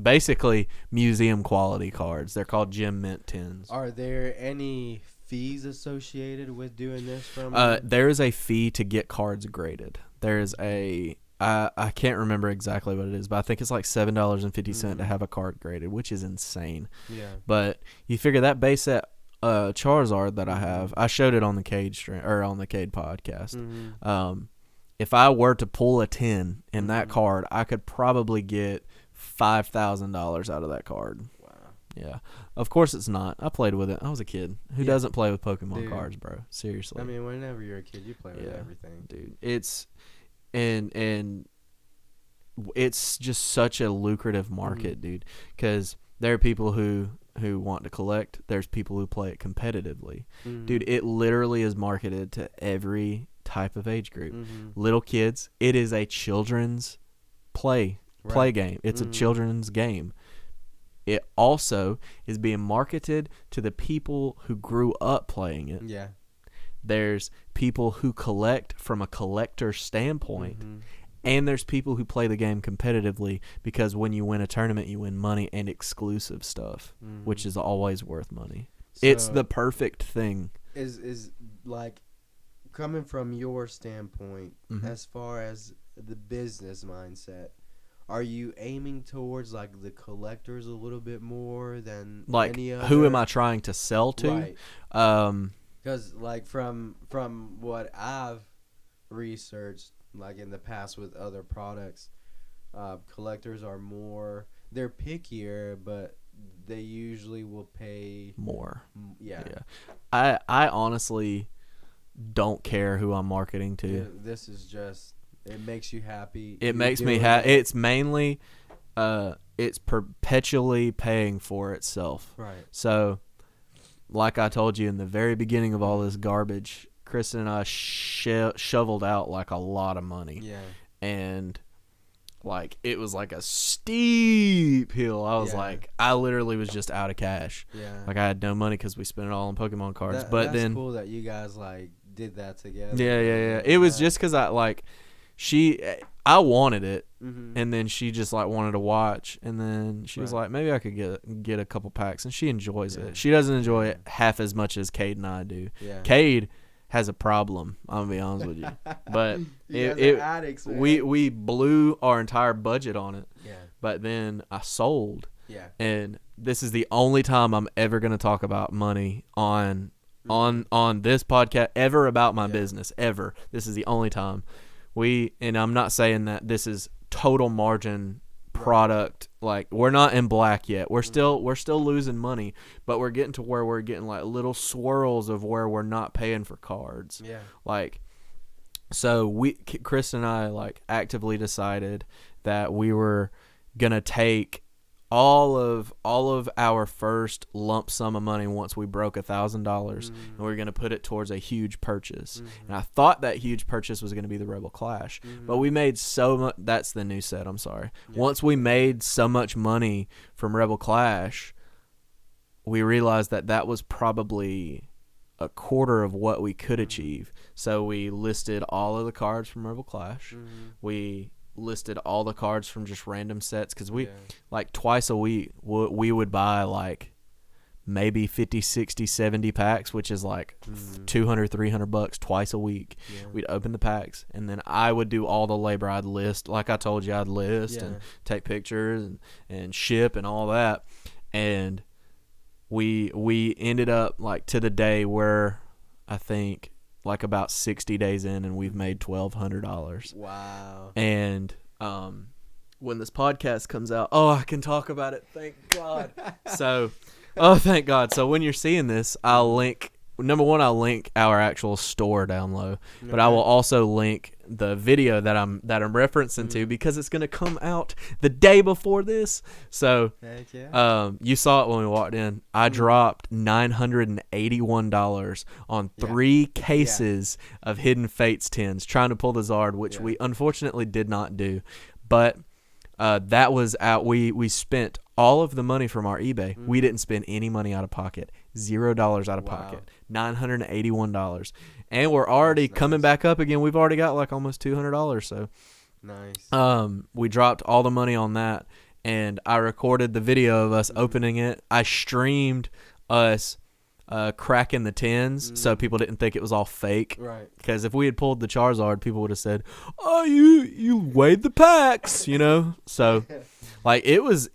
basically museum quality cards. They're called gem mint 10s. Are there any fees associated with doing this from there is a fee to get cards graded. There's I can't remember exactly what it is, but I think it's like $7.50 to have a card graded, which is insane. But you figure that base set Charizard that I have, I showed it on the Cade on the Cade podcast. If I were to pull a 10 in that card, I could probably get $5,000 out of that card. Wow. Yeah. Of course it's not. I played with it. I was a kid. Who doesn't play with Pokemon cards, bro? Seriously. I mean, whenever you're a kid, you play with everything. Dude. It's and it's just such a lucrative market, dude, cuz there are people who want to collect. There's people who play it competitively. Dude, it literally is marketed to every type of age group. Little kids, it is a children's play game. It's a children's game. It also is being marketed to the people who grew up playing it. Yeah. There's people who collect from a collector standpoint, and there's people who play the game competitively because when you win a tournament, you win money and exclusive stuff, which is always worth money. So it's the perfect thing. Is like, coming from your standpoint, as far as the business mindset, are you aiming towards like the collectors a little bit more than like any other? Who am I trying to sell to? Right. Because like from what I've researched, like in the past with other products, collectors are more, they're pickier, but they usually will pay more. Yeah. I honestly don't care who I'm marketing to. Yeah, this is just, it makes you happy. It makes me happy. It's mainly, it's perpetually paying for itself. Right. So, like I told you in the very beginning of all this garbage, Kristen and I shoveled out like a lot of money. Yeah. And like it was like a steep hill. I was like, I literally was just out of cash. Yeah. Like I had no money because we spent it all on Pokemon cards. But that's then cool that you guys like did that together. Yeah. It was just because I wanted it, mm-hmm. and then she just like wanted to watch, and then she was Right. like, maybe I could get a couple packs, and she enjoys it. She doesn't enjoy it half as much as Cade and I do. Yeah. Cade has a problem. I'm gonna be honest with you, but addicts, we blew our entire budget on it. Yeah. But then I sold. Yeah. And this is the only time I'm ever gonna talk about money on this podcast ever about my business ever. This is the only time. And I'm not saying that this is total margin product. Like we're not in black yet. We're still losing money, but we're getting to where we're getting like little swirls of where we're not paying for cards. Yeah. Like, so Chris and I like actively decided that we were gonna take all of our first lump sum of money once we broke $1,000, and we were going to put it towards a huge purchase. And I thought that huge purchase was going to be the Rebel Clash, but we made so much. That's the new set. I'm sorry. Yeah. Once we made so much money from Rebel Clash, we realized that was probably a quarter of what we could achieve. So we listed all of the cards from Rebel Clash. We listed all the cards from just random sets, because we like twice a week we would buy like maybe 50, 60, 70 packs, which is like $200-$300 twice a week. We'd open the packs, and then I would do all the labor. I'd list, like I told you, I'd list and take pictures and ship and all that. And we ended up like to the day where I think like about 60 days in, and we've made $1,200. Wow. And when this podcast comes out, I can talk about it. Thank God. Thank God. So when you're seeing this, I'll link our actual store down low, but I will also link the video that I'm referencing to, because it's going to come out the day before this. So heck yeah. You saw it when we walked in. I dropped $981 on 3 cases of Hidden Fates tins trying to pull the Zard, which we unfortunately did not do. But that was out. We spent all of the money from our eBay. We didn't spend any money out of pocket. $0 out of pocket. $981. And we're already coming back up again. We've already got like almost $200. So nice. We dropped all the money on that, and I recorded the video of us opening it. I streamed us cracking the tins, so people didn't think it was all fake. Right. Because if we had pulled the Charizard, people would have said, "Oh, you weighed the packs," you know. So, like it was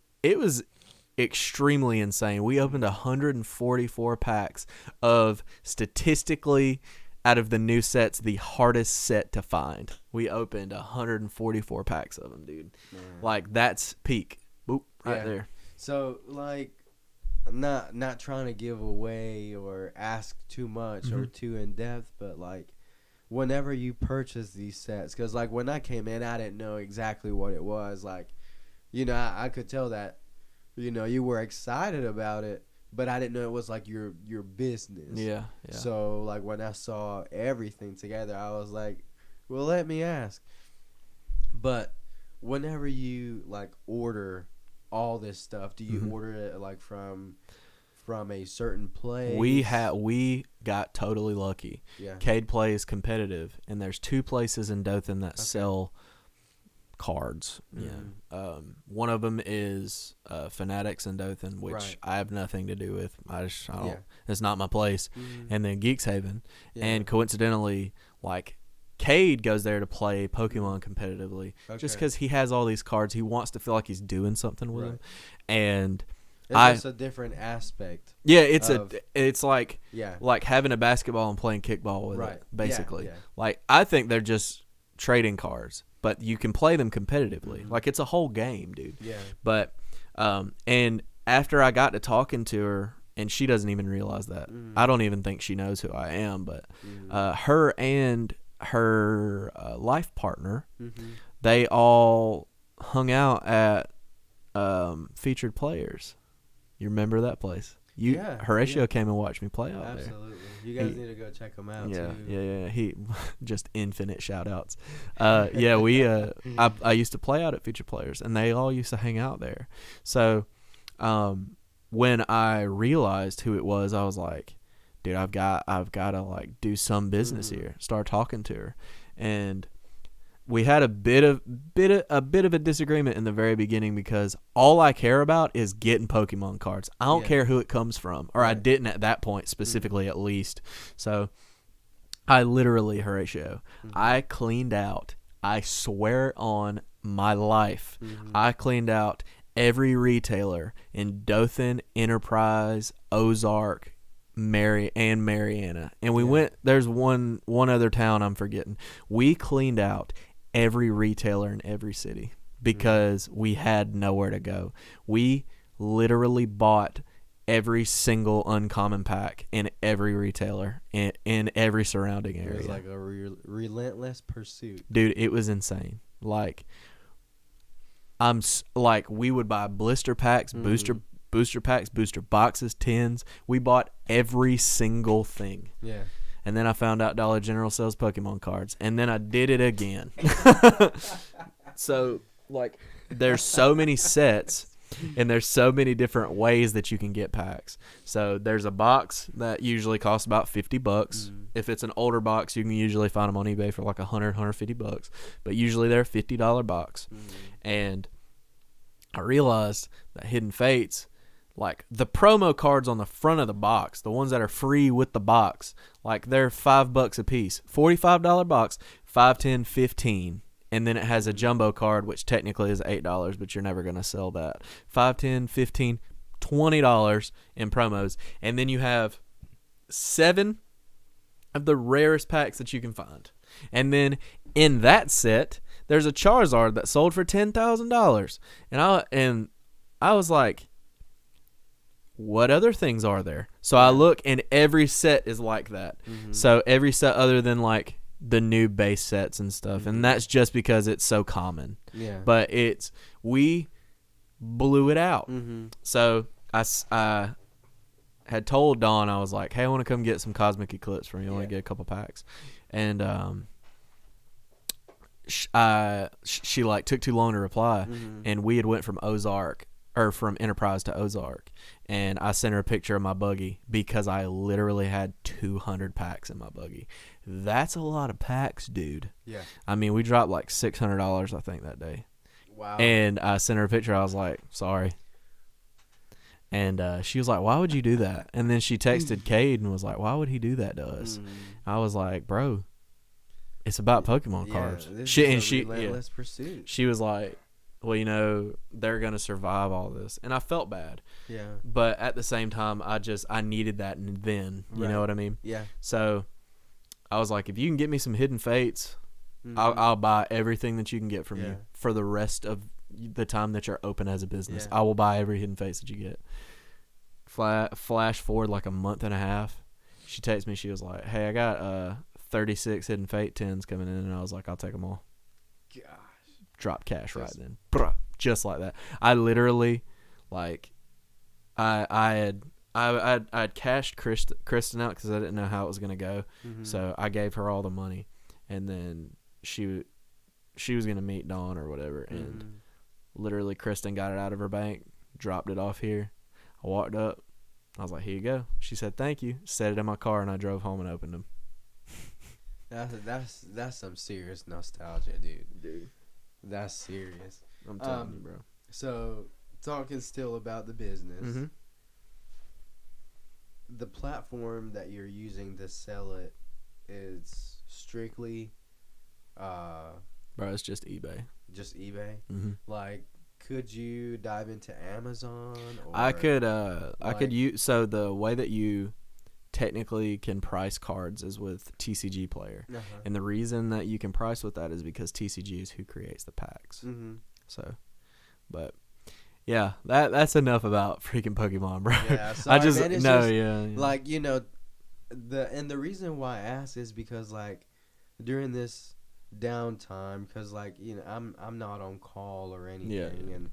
extremely insane. We opened 144 packs of, statistically, out of the new sets, the hardest set to find. We opened 144 packs of them, dude. Man. Like that's peak. Boop, right there. So like, not trying to give away or ask too much or too in depth, but like, whenever you purchase these sets, because like when I came in, I didn't know exactly what it was. Like, you know, I could tell that, you know, you were excited about it, but I didn't know it was like your business. Yeah. So like when I saw everything together, I was like, well, let me ask. But whenever you like order all this stuff, do you order it like from a certain place? We got totally lucky. Yeah. Cade plays competitive, and there's 2 places in Dothan that sell cards. One of them is Fanatics in Dothan, which I have nothing to do with. I don't. It's not my place. And then Geeks Haven, and coincidentally, like Cade goes there to play Pokemon competitively, just because he has all these cards. He wants to feel like he's doing something with them, and It's just a different aspect. Yeah, it's like Yeah. like having a basketball and playing kickball with Right. it, basically. Yeah, yeah. Like I think they're just trading cards, but you can play them competitively. Mhm. Like it's a whole game, dude. Yeah. But and after I got to talking to her, and she doesn't even realize that. I don't even think she knows who I am, but her and her life partner, they all hung out at Featured Players. You remember that place? Horacio came and watched me play out there. Absolutely. You guys need to go check them out too. Yeah. He just infinite shout outs. We I used to play out at Featured Players, and they all used to hang out there. So when I realized who it was, I was like, dude, I've got to like do some business here. Start talking to her. And we had a bit of a disagreement in the very beginning because all I care about is getting Pokemon cards. I don't care who it comes from, or I didn't at that point specifically, at least. So I literally, Horatio, I cleaned out. I swear on my life, I cleaned out every retailer in Dothan, Enterprise, Ozark, Mariana, and we went. There's one other town I'm forgetting. We cleaned out every retailer in every city because we had nowhere to go. We literally bought every single uncommon pack in every retailer in every surrounding area. It was like a relentless pursuit, dude. It was insane. Like we would buy blister packs, booster packs, booster boxes, tins. We bought every single thing. Yeah. And then I found out Dollar General sells Pokemon cards. And then I did it again. So, like, there's so many sets, and there's so many different ways that you can get packs. So, there's a box that usually costs about $50. If it's an older box, you can usually find them on eBay for like $150. But usually they're a $50 box. And I realized that Hidden Fates, like the promo cards on the front of the box, the ones that are free with the box, like they're $5 a piece. $45 box, $5, $10, $15. And then it has a jumbo card, which technically is $8, but you're never going to sell that. $5, $10, $15, $20 in promos. And then you have 7 of the rarest packs that you can find. And then in that set, there's a Charizard that sold for $10,000. And I was like, what other things are there? So I look, and every set is like that. So every set other than like the new base sets and stuff. And that's just because it's so common. Yeah. But we blew it out. So I had told Dawn, I was like, hey, I want to come get some Cosmic Eclipse from you. I want to get a couple packs. And she like took too long to reply. And we had went from Enterprise to Ozark, and I sent her a picture of my buggy because I literally had 200 packs in my buggy. That's a lot of packs, dude. Yeah. I mean, we dropped like $600, I think, that day. Wow. And I sent her a picture. I was like, sorry. And she was like, why would you do that? And then she texted Cade and was like, why would he do that to us? I was like, bro, it's about Pokemon cards. Relentless pursuit. She was like, well, they're going to survive all this. And I felt bad. Yeah. But at the same time, I needed that then. You know what I mean? Yeah. So I was like, if you can get me some Hidden Fates, I'll buy everything that you can get from me for the rest of the time that you're open as a business. I will buy every Hidden Fates that you get. Flash forward like a month and a half. She texted me. She was like, hey, I got 36 Hidden Fate 10s coming in. And I was like, I'll take them all. Gosh. Drop cash right then. Just like that. I literally, like, I had cashed Kristen out because I didn't know how it was going to go. So I gave her all the money. And then she was going to meet Dawn or whatever. And literally Kristen got it out of her bank, dropped it off here. I walked up. I was like, here you go. She said, thank you. Set it in my car, and I drove home and opened them. That's some serious nostalgia, dude. That's serious. I'm telling you, bro. So, talking still about the business, the platform that you're using to sell it is strictly, bro, it's just eBay. Just eBay? Like, could you dive into Amazon? Or I could like- use, so the way that you technically can price cards is with TCG Player. Uh-huh. And the reason that you can price with that is because TCG is who creates the packs. Mm-hmm. So, but yeah, that's enough about freaking Pokemon, bro. Yeah, sorry, I just man, it's no, just, yeah. Like, you know, the reason why I ask is because, like, during this downtime, because, like, you know, I'm not on call or anything, Yeah. and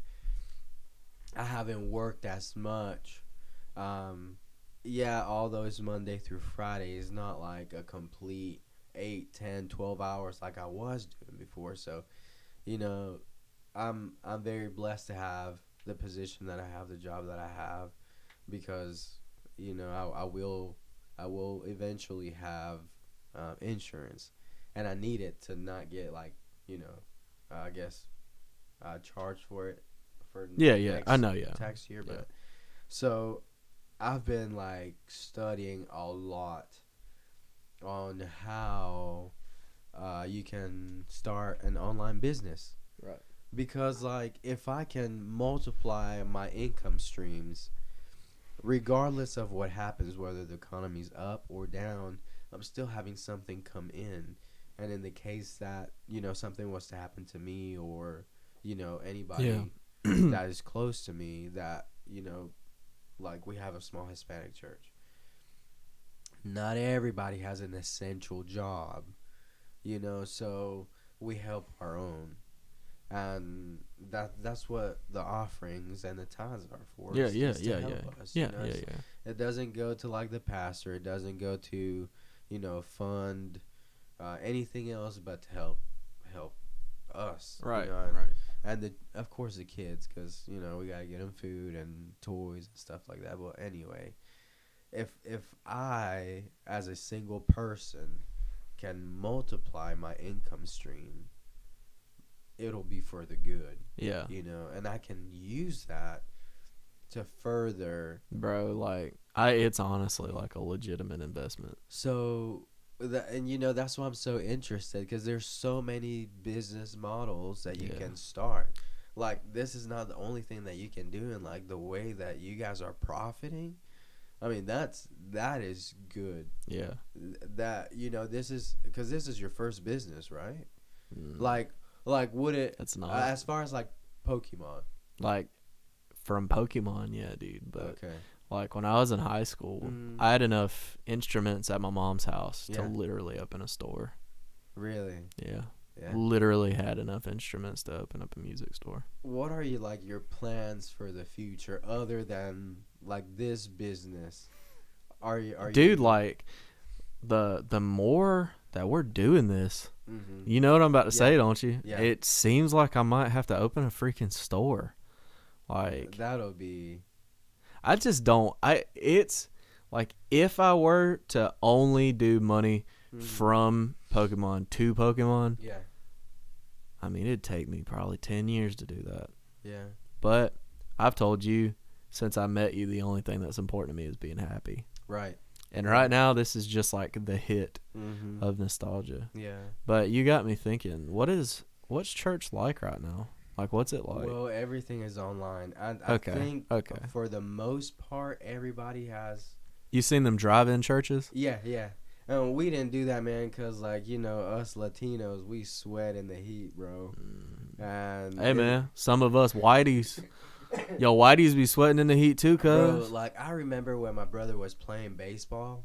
I haven't worked as much. Yeah, all those Monday through Friday is not like a complete 8, 10, 12 hours like I was doing before. So, you know, I'm very blessed to have the position that I have, the job that I have, because, you know, I will eventually have insurance, and I need it to not get, like, you know, I guess charged for it for Yeah, next I know, yeah. tax year. But Yeah. so I've been, like, studying a lot on how you can start an online business. Right. Because, like, if I can multiply my income streams, regardless of what happens, whether the economy's up or down, I'm still having something come in. And in the case that, you know, something was to happen to me, or, you know, anybody that is close to me, that, you know, like, we have a small Hispanic church. Not everybody has an essential job, you know, so we help our own. And that's what the offerings and the tithes are for. Yeah, is yeah, to yeah, help yeah. us, Yeah, you know? yeah. It doesn't go to, like, the pastor. It doesn't go to, you know, fund anything else, but to help us. Right, You know? right. And of course the kids, because, you know, we gotta get them food and toys and stuff like that. But anyway, if I, as a single person, can multiply my income stream, it'll be for the good. Yeah. You know, and I can use that to further. Bro, like, it's honestly like a legitimate investment. So, and, you know, that's why I'm so interested, because there's so many business models that you can start. Like, this is not the only thing that you can do, and, like, the way that you guys are profiting, I mean, that is good. Yeah. That, you know, this is your first business, right? Like, would it? It's not. As far as, like, Pokemon. Like, from Pokemon, yeah, dude. But Okay. like, when I was in high school, I had enough instruments at my mom's house to Yeah. literally open a store. Really? Yeah. Yeah. Literally had enough instruments to open up a music store. What are your plans for the future other than, like, this business? Are Dude, you, like, the more that we're doing this, Mhm. you know what I'm about to say, don't you? Yeah. It seems like I might have to open a freaking store. Like, that'll be. I just don't. It's like, if I were to only do money from Pokemon to Pokemon, Yeah. I mean, it'd take me probably 10 years to do that. Yeah. But I've told you, since I met you, the only thing that's important to me is being happy. Right. And right now, this is just like the hit Mm-hmm. of nostalgia. Yeah. But you got me thinking, what's church like right now? Like, what's it like? Well, everything is online. I think for the most part, everybody has. You seen them drive-in churches? Yeah, yeah. And we didn't do that, man, because, like, you know, us Latinos, we sweat in the heat, bro. And Hey, man, some of us whiteys, whiteys be sweating in the heat too, bro, cuz. like, I remember when my brother was playing baseball,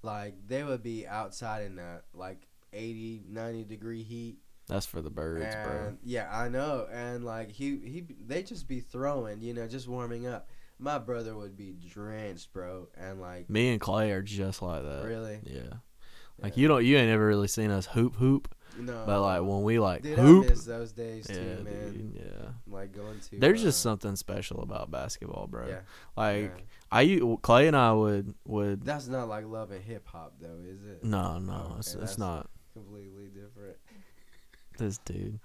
like, they would be outside in that, like, 80, 90-degree heat. That's for the birds, bro. And, yeah, I know. And, like, they just be throwing, you know, just warming up. My brother would be drenched, bro, and, like, Me and Clay are just like that. really, Yeah. Like, you ain't ever really seen us hoop. no, But, like, when we, like, dude, hoop. I miss those days too, Yeah, man. dude, yeah. Like, going to. There's just something special about basketball, bro. Yeah. Like, yeah. Clay and I would. That's not like Love and Hip Hop, though, is it? No, Oh, it's okay, that's not. completely different. This dude.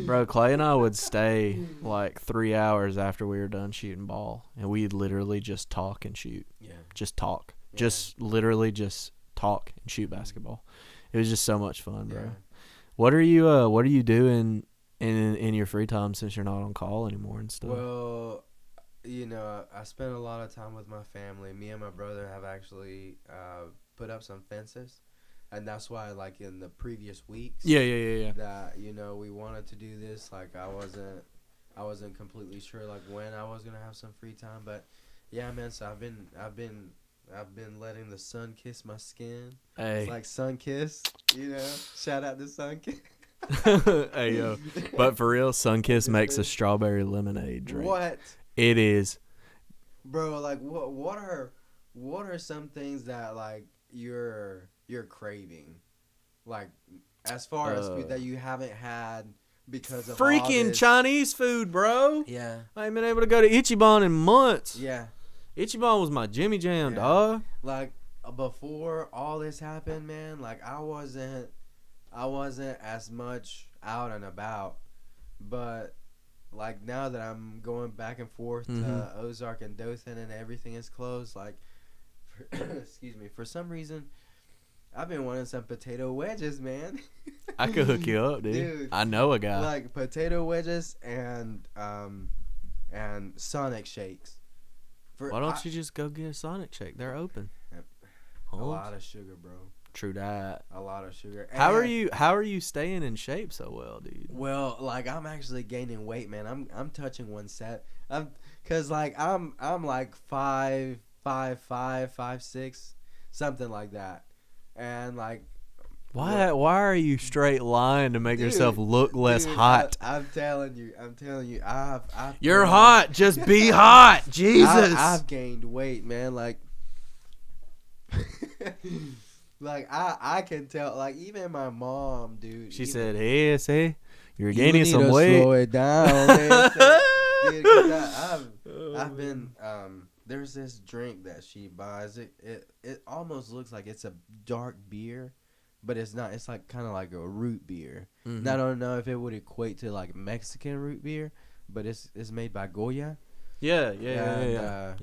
Bro, Clay and I would stay like 3 hours after we were done shooting ball, and we'd literally just talk and shoot. Yeah. Just talk. Yeah. Just literally just talk and shoot basketball. It was just so much fun, bro. Yeah. What are you doing in your free time since you're not on call anymore and stuff? Well, I spend a lot of time with my family. Me and my brother have actually put up some fences, and that's why, like, in the previous weeks, that we wanted to do this. Like, I wasn't completely sure like when I was gonna have some free time, but yeah, man. So I've been letting the sun kiss my skin. Hey, it's like sun kiss, Shout out to sun kiss. hey yo, but for real, Sunkiss makes a strawberry lemonade drink. What? It is, bro. Like, what are some things that like you're craving, like as far as food that you haven't had because of freaking all this? Chinese food, bro? Yeah, I ain't been able to go to Ichiban in months. Yeah, Ichiban was my Jimmy Jam, dog. Like before all this happened, man. Like I wasn't as much out and about, but like now that I'm going back and forth to Ozark and Dothan and everything is closed, like excuse me, for some reason I've been wanting some potato wedges, man. I could hook you up, dude. I know a guy. Like potato wedges and Sonic shakes. Why don't you just go get a Sonic shake? They're open. A lot of sugar, bro. True that. A lot of sugar. How are you staying in shape so well, dude? Well, like I'm actually gaining weight, man. I'm touching 170. Cause like I'm like 5'5", 5'6", something like that. And like why are you straight lying to make yourself look less hot? I'm telling you, I've you're hot. Just be hot. Jesus. I've gained weight, man. Like like I can tell, like even my mom, dude. She said, "Hey, say you're gaining some weight. Slow it down, man." Dude, 'cause I've been there's this drink that she buys. It almost looks like it's a dark beer, but it's not. It's like kind of like a root beer. And I don't know if it would equate to like Mexican root beer, but it's made by Goya. Yeah. You know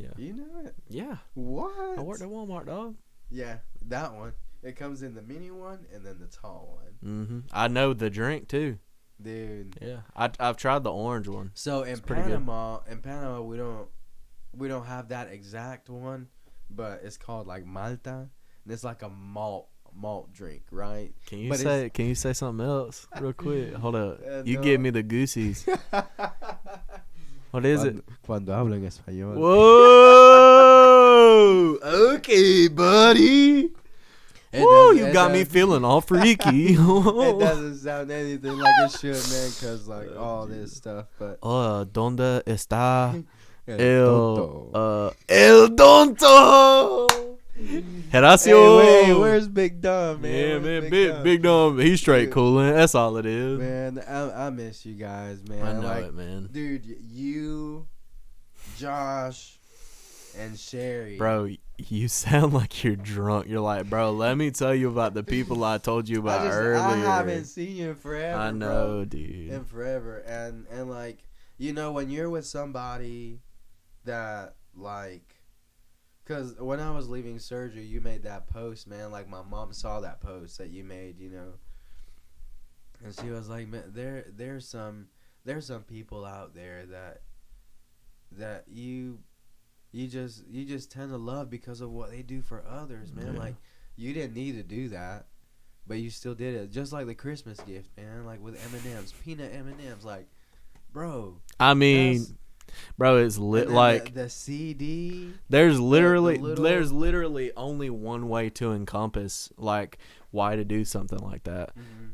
it? Yeah. What? I worked at Walmart, dog. Yeah, that one. It comes in the mini one and then the tall one. I know the drink too, dude. Yeah, I've tried the orange one. So in Panama, we don't have that exact one, but it's called like Malta, and it's like a malt drink, right? Can you say something else real quick? Hold up, you give me the goosies. What is it? Cuando hablo en español. Whoa! Okay, buddy. Woo, you got me feeling all freaky. It doesn't sound anything like it should, man, because like all this stuff. But ¿dónde está el tonto? Horacio. Hey, where's Big Dom, man? Yeah, man, Big Dom. He's straight cooling. That's all it is. Man, I miss you guys, man. I know it, man. Dude, you, Josh, and Sherry. Bro, you sound like you're drunk. You're like, bro, let me tell you about the people I told you about earlier. I haven't seen you in forever, I know, bro. dude. In forever. And like, when you're with somebody that, like, because when I was leaving surgery, you made that post, man. Like, my mom saw that post that you made, and she was like, man, there's some people out there that you just tend to love because of what they do for others, man. Yeah. Like, you didn't need to do that, but you still did it. Just like the Christmas gift, man. Like with M&Ms, peanut M&Ms. Like, bro. I mean, bro, it's like the CD. There's literally only one way to encompass like why to do something like that. Mm-hmm.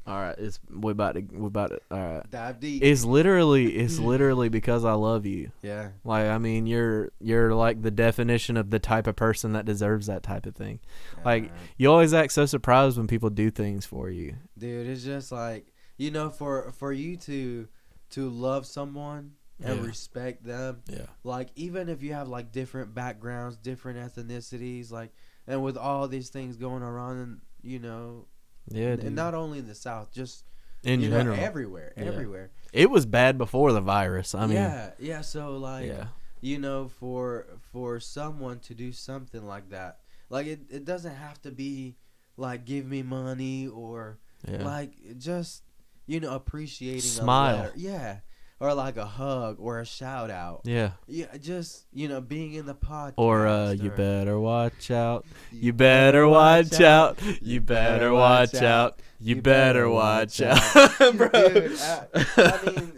All right, we're about to. All right, dive deep. It's literally because I love you. Yeah. Like, I mean, you're like the definition of the type of person that deserves that type of thing. Like, you always act so surprised when people do things for you. Dude, it's just like, for you to love someone and respect them. Yeah. Like, even if you have like different backgrounds, different ethnicities, like, and with all these things going around, and yeah, dude. And not only in the South, just in general, everywhere. It was bad before the virus. I mean, yeah. So like, for someone to do something like that, like it doesn't have to be like give me money or like just appreciating Smile. a letter. Yeah. Or like a hug or a shout out. Yeah. Yeah, just, being in the podcast. Or you better watch out. You better watch out. You better watch out. You better watch out. Bro. Dude, I mean,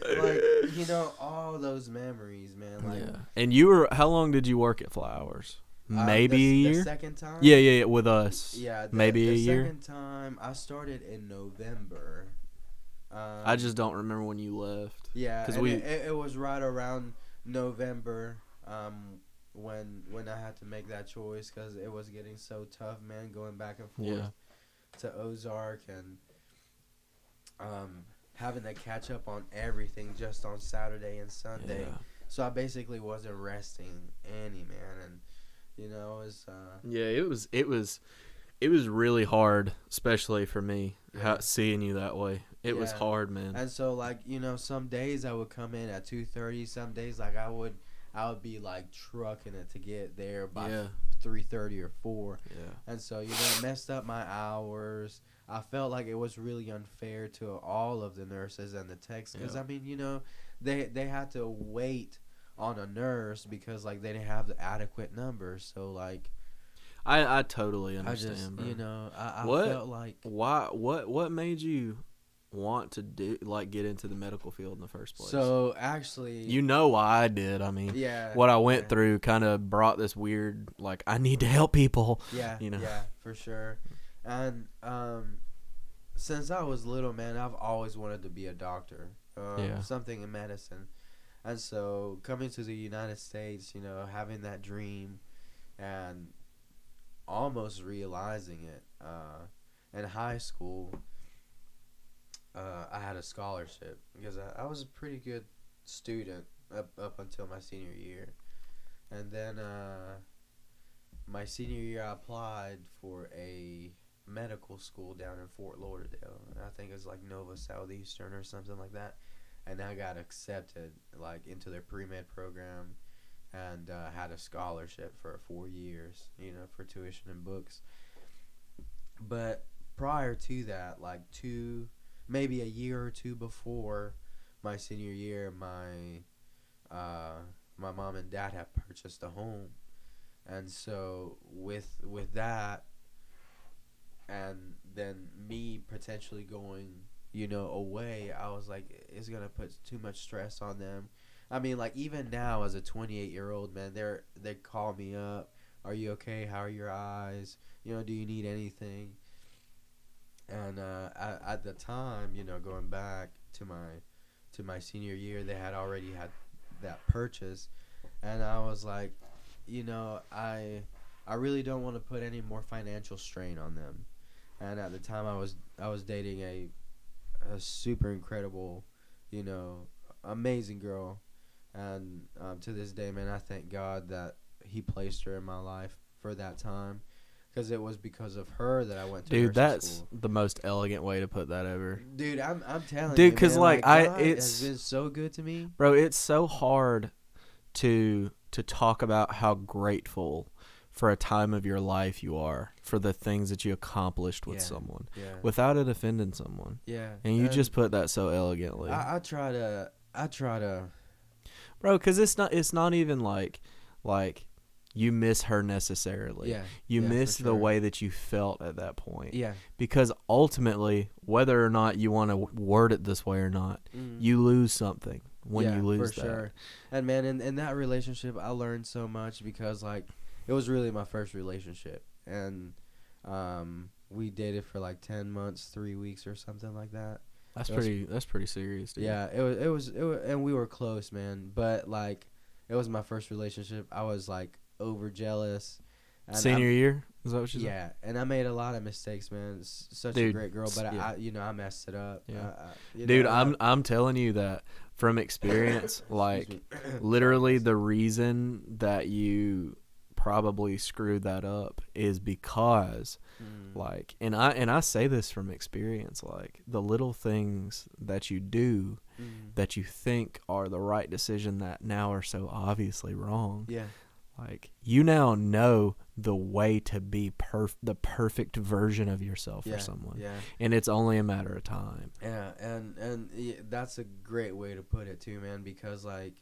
like, all those memories, man. Like, And how long did you work at Flowers? Maybe a year? The second time? Yeah, with us. Yeah, maybe a year? The second time, I started in November. I just don't remember when you left. Yeah, and it was right around November when I had to make that choice because it was getting so tough, man, going back and forth to Ozark and having to catch up on everything just on Saturday and Sunday. Yeah. So I basically wasn't resting any, man, and it was it was really hard, especially for me, seeing you that way. It was hard, man. And so, like, some days I would come in at 2:30. Some days, like, I would be, like, trucking it to get there by 3:30 or 4. Yeah. And so, it messed up my hours. I felt like it was really unfair to all of the nurses and the techs. Because, I mean, they had to wait on a nurse because, like, they didn't have the adequate numbers. So, like... I totally understand, bro. I felt like... What made you want to get into the medical field in the first place? So actually, why I did. I mean, what I went through kind of brought this weird, like, I need to help people. Yeah, for sure. And since I was little, man, I've always wanted to be a doctor. Something in medicine. And so coming to the United States, having that dream and almost realizing it in high school. I had a scholarship because I was a pretty good student up until my senior year. And then my senior year, I applied for a medical school down in Fort Lauderdale. I think it was like Nova Southeastern or something like that. And I got accepted like into their pre-med program and had a scholarship for 4 years, for tuition and books. But prior to that, like maybe a year or two before my senior year, my mom and dad had purchased a home, and so with that, and then me potentially going, away, I was like, it's gonna put too much stress on them. I mean, like, even now as a 28-year-old, man, they call me up. Are you okay? How are your eyes? Do you need anything? And at the time, going back to my senior year, they had already had that purchase, and I was like, I really don't want to put any more financial strain on them. And at the time, I was dating a super incredible, amazing girl, and to this day, man, I thank God that He placed her in my life for that time. Because it was because of her that I went to nursing that's school. The most elegant way to put that ever. Dude, I'm telling you, dude, because man, God it's has been so good to me, bro. It's so hard to talk about how grateful for a time of your life you are for the things that you accomplished with someone, without it offending someone. Yeah, and you just put that so elegantly. I try to, bro, because it's not even like you miss her necessarily. Yeah. You miss the way that you felt at that point. Yeah. Because ultimately, whether or not you want to word it this way or not, you lose something when you lose that. Sure. And man, in that relationship, I learned so much because like it was really my first relationship, and we dated for like 10 months, 3 weeks, or something like that. That's pretty serious, dude. Yeah, it was, and we were close, man. But like, it was my first relationship. I was like over jealous. And Senior year? Is that what you said? Yeah, and I made a lot of mistakes, man. It's such a great girl, but I messed it up. Yeah. Dude, I'm telling you that from experience. Like, literally, the reason that you probably screwed that up is because, like, and I say this from experience. Like, the little things that you do that you think are the right decision that now are so obviously wrong. Yeah. Like, you now know the way to be the perfect version of yourself for someone. Yeah. And it's only a matter of time. Yeah, and that's a great way to put it too, man, because like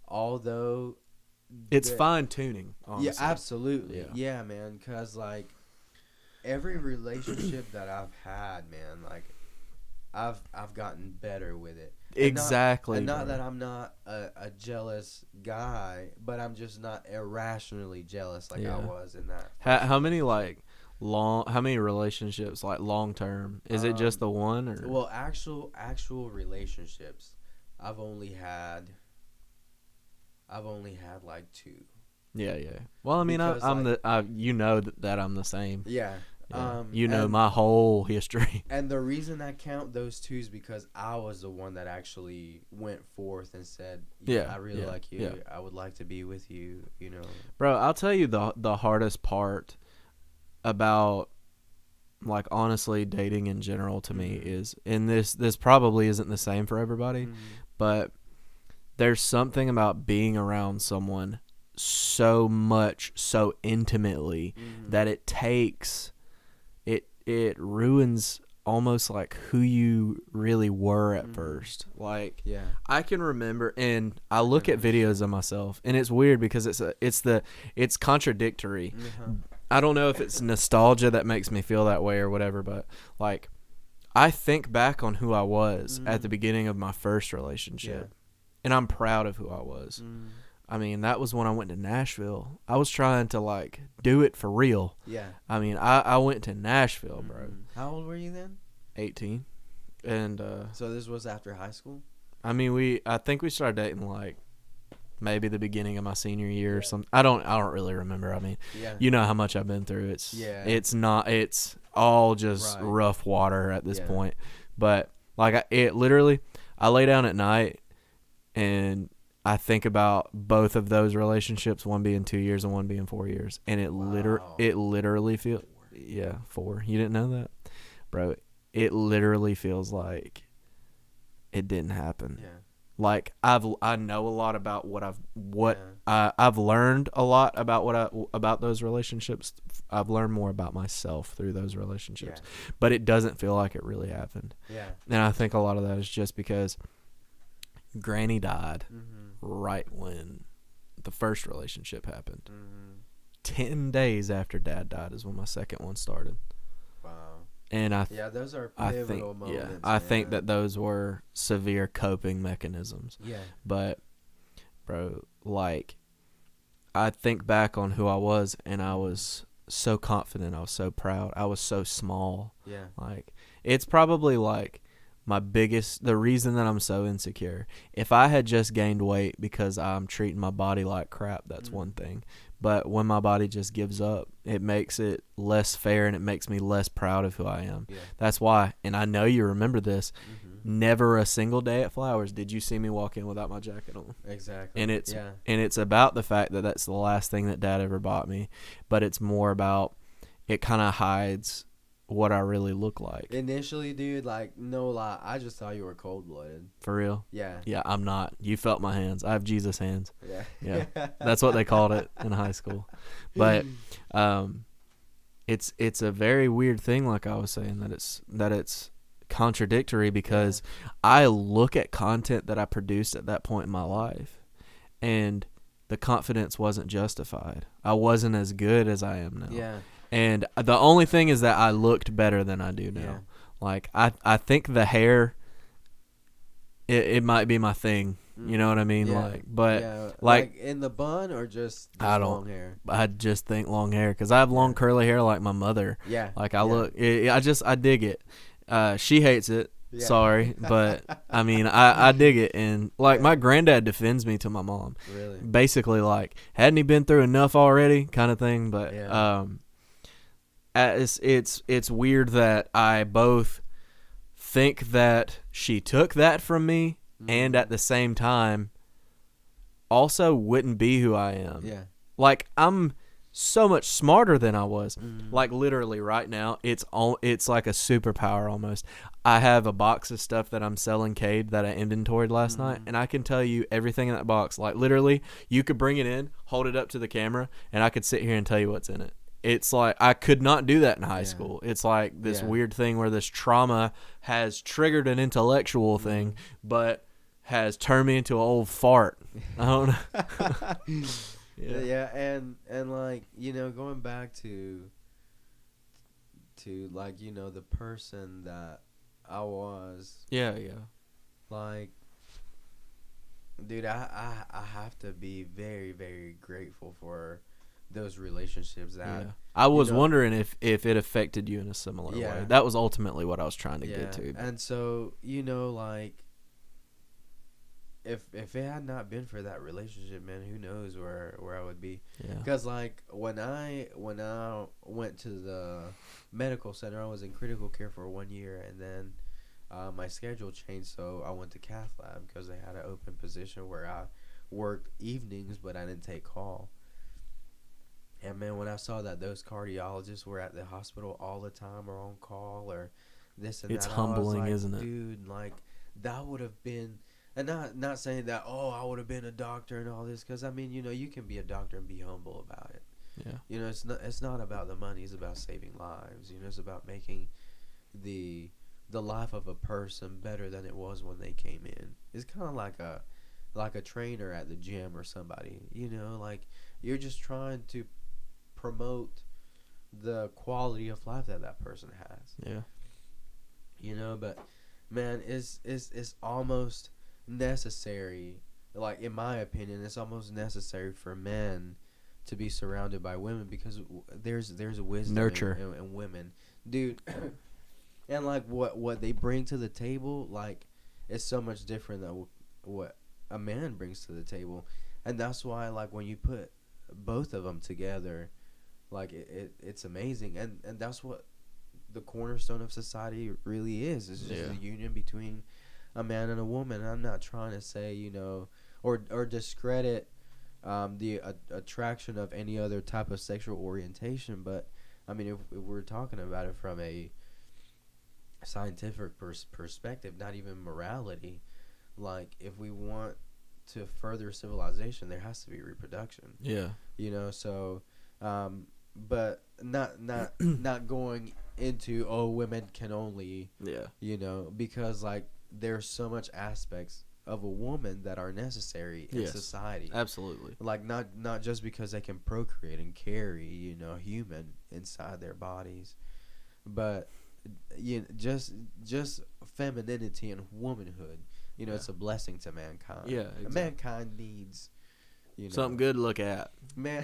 although it's fine tuning, honestly. Yeah, absolutely. Yeah, yeah, man, cuz like every relationship that I've had, man, like I've gotten better with it. Exactly. Not that I'm not a jealous guy, but I'm just not irrationally jealous like I was in that. How many relationships like long term? Is it just the one or? Well, actual relationships, I've only had like 2. Yeah. Well, I mean, you know that I'm the same. Yeah. Yeah. My whole history. And the reason I count those 2 is because I was the one that actually went forth and said, I really like you. Yeah. I would like to be with you, you know. Bro, I'll tell you the hardest part about, like, honestly dating in general to me is, and this probably isn't the same for everybody, but there's something about being around someone so much, so intimately that it ruins almost like who you really were at first. Like, I can remember, and I look at videos of myself, and it's weird because it's contradictory. I don't know if it's nostalgia that makes me feel that way or whatever, but like, I think back on who I was at the beginning of my first relationship, and I'm proud of who I was. I mean, that was when I went to Nashville. I was trying to, like, do it for real. Yeah. I mean, I went to Nashville, bro. How old were you then? 18. And so this was after high school? I mean, I think we started dating, like, maybe the beginning of my senior year or something. I don't really remember. I mean, you know how much I've been through. It's all just rough water at this point. But, like, I lay down at night and I think about both of those relationships, one being 2 years and one being 4 years, and it literally feels 4. You didn't know that, bro? It literally feels like it didn't happen. Yeah. Like, I know a lot about I've learned a lot about those relationships. I've learned more about myself through those relationships, but it doesn't feel like it really happened. Yeah. And I think a lot of that is just because Granny died right when the first relationship happened. 10 days after Dad died is when my second one started. Wow. And those are pivotal moments. I think that those were severe coping mechanisms. Yeah. But, bro, like, I think back on who I was, and I was so confident. I was so proud. I was so small. Yeah. Like, it's probably, like, the reason that I'm so insecure. If I had just gained weight because I'm treating my body like crap, that's one thing. But when my body just gives up, it makes it less fair and it makes me less proud of who I am. Yeah. That's why, and I know you remember this, never a single day at Flowers did you see me walk in without my jacket on. Exactly. And it's about the fact that that's the last thing that Dad ever bought me, but it's more about it kind of hides what I really look like. Initially, dude, like, no lie, I just thought you were cold-blooded. For real? Yeah. Yeah, I'm not. You felt my hands. I have Jesus hands. Yeah. That's what they called it in high school. But it's a very weird thing, like I was saying, that it's contradictory because I look at content that I produced at that point in my life, and the confidence wasn't justified. I wasn't as good as I am now. Yeah. And the only thing is that I looked better than I do now. Yeah. Like, I think the hair, it might be my thing. You know what I mean? Yeah. Like in the bun or just long hair? I just think long hair because I have long curly hair like my mother. Yeah. Like I dig it. She hates it. Yeah. Sorry, but I mean, I dig it, and like my granddad defends me to my mom. Really? Basically, like, hadn't he been through enough already, kind of thing. But it's weird that I both think that she took that from me, and at the same time, also wouldn't be who I am. Yeah. Like, I'm so much smarter than I was. Mm. Like literally right now, it's like a superpower almost. I have a box of stuff that I'm selling Cade that I inventoried last night, and I can tell you everything in that box. Like literally, you could bring it in, hold it up to the camera, and I could sit here and tell you what's in it. It's like I could not do that in high school. It's like this weird thing where this trauma has triggered an intellectual thing, but has turned me into an old fart. I don't know. Yeah, and like, you know, going back to like, you know, the person that I was. Yeah. Like, dude, I have to be very, very grateful for those relationships that I was wondering if it affected you in a similar way. That was ultimately what I was trying to get to. And so, you know, like, if it had not been for that relationship, man, who knows where I would be. Because like when I went to the medical center, I was in critical care for 1 year, and then my schedule changed, so I went to cath lab because they had an open position where I worked evenings, but I didn't take call. And man, when I saw that those cardiologists were at the hospital all the time or on call or this and it's that, humbling, like, isn't it? Dude, like that would have been, and not saying that, oh, I would have been a doctor and all this, because I mean, you know, you can be a doctor and be humble about it. Yeah. You know, it's not about the money. It's about saving lives. You know, it's about making the life of a person better than it was when they came in. It's kind of like a trainer at the gym or somebody. You know, like you're just trying to promote the quality of life that person has. Yeah. You know, but man, it's almost necessary. Like in my opinion, it's almost necessary for men to be surrounded by women, because there's a wisdom nurture in women, dude. And like what they bring to the table, like, it's so much different than what a man brings to the table. And that's why, like, when you put both of them together, like it's amazing. And that's what the cornerstone of society really is. It's just the union between a man and a woman. And I'm not trying to say, you know, or discredit the attraction of any other type of sexual orientation, but I mean, if we're talking about it from a scientific perspective, not even morality, like, if we want to further civilization, there has to be reproduction. Yeah. You know, so but not going into, oh, women can only, you know, because like there's so much aspects of a woman that are necessary in society. Absolutely. Like not just because they can procreate and carry, you know, human inside their bodies, but you know, just femininity and womanhood. You know, it's a blessing to mankind. Yeah, exactly. Mankind needs, you know, something good to look at. Man,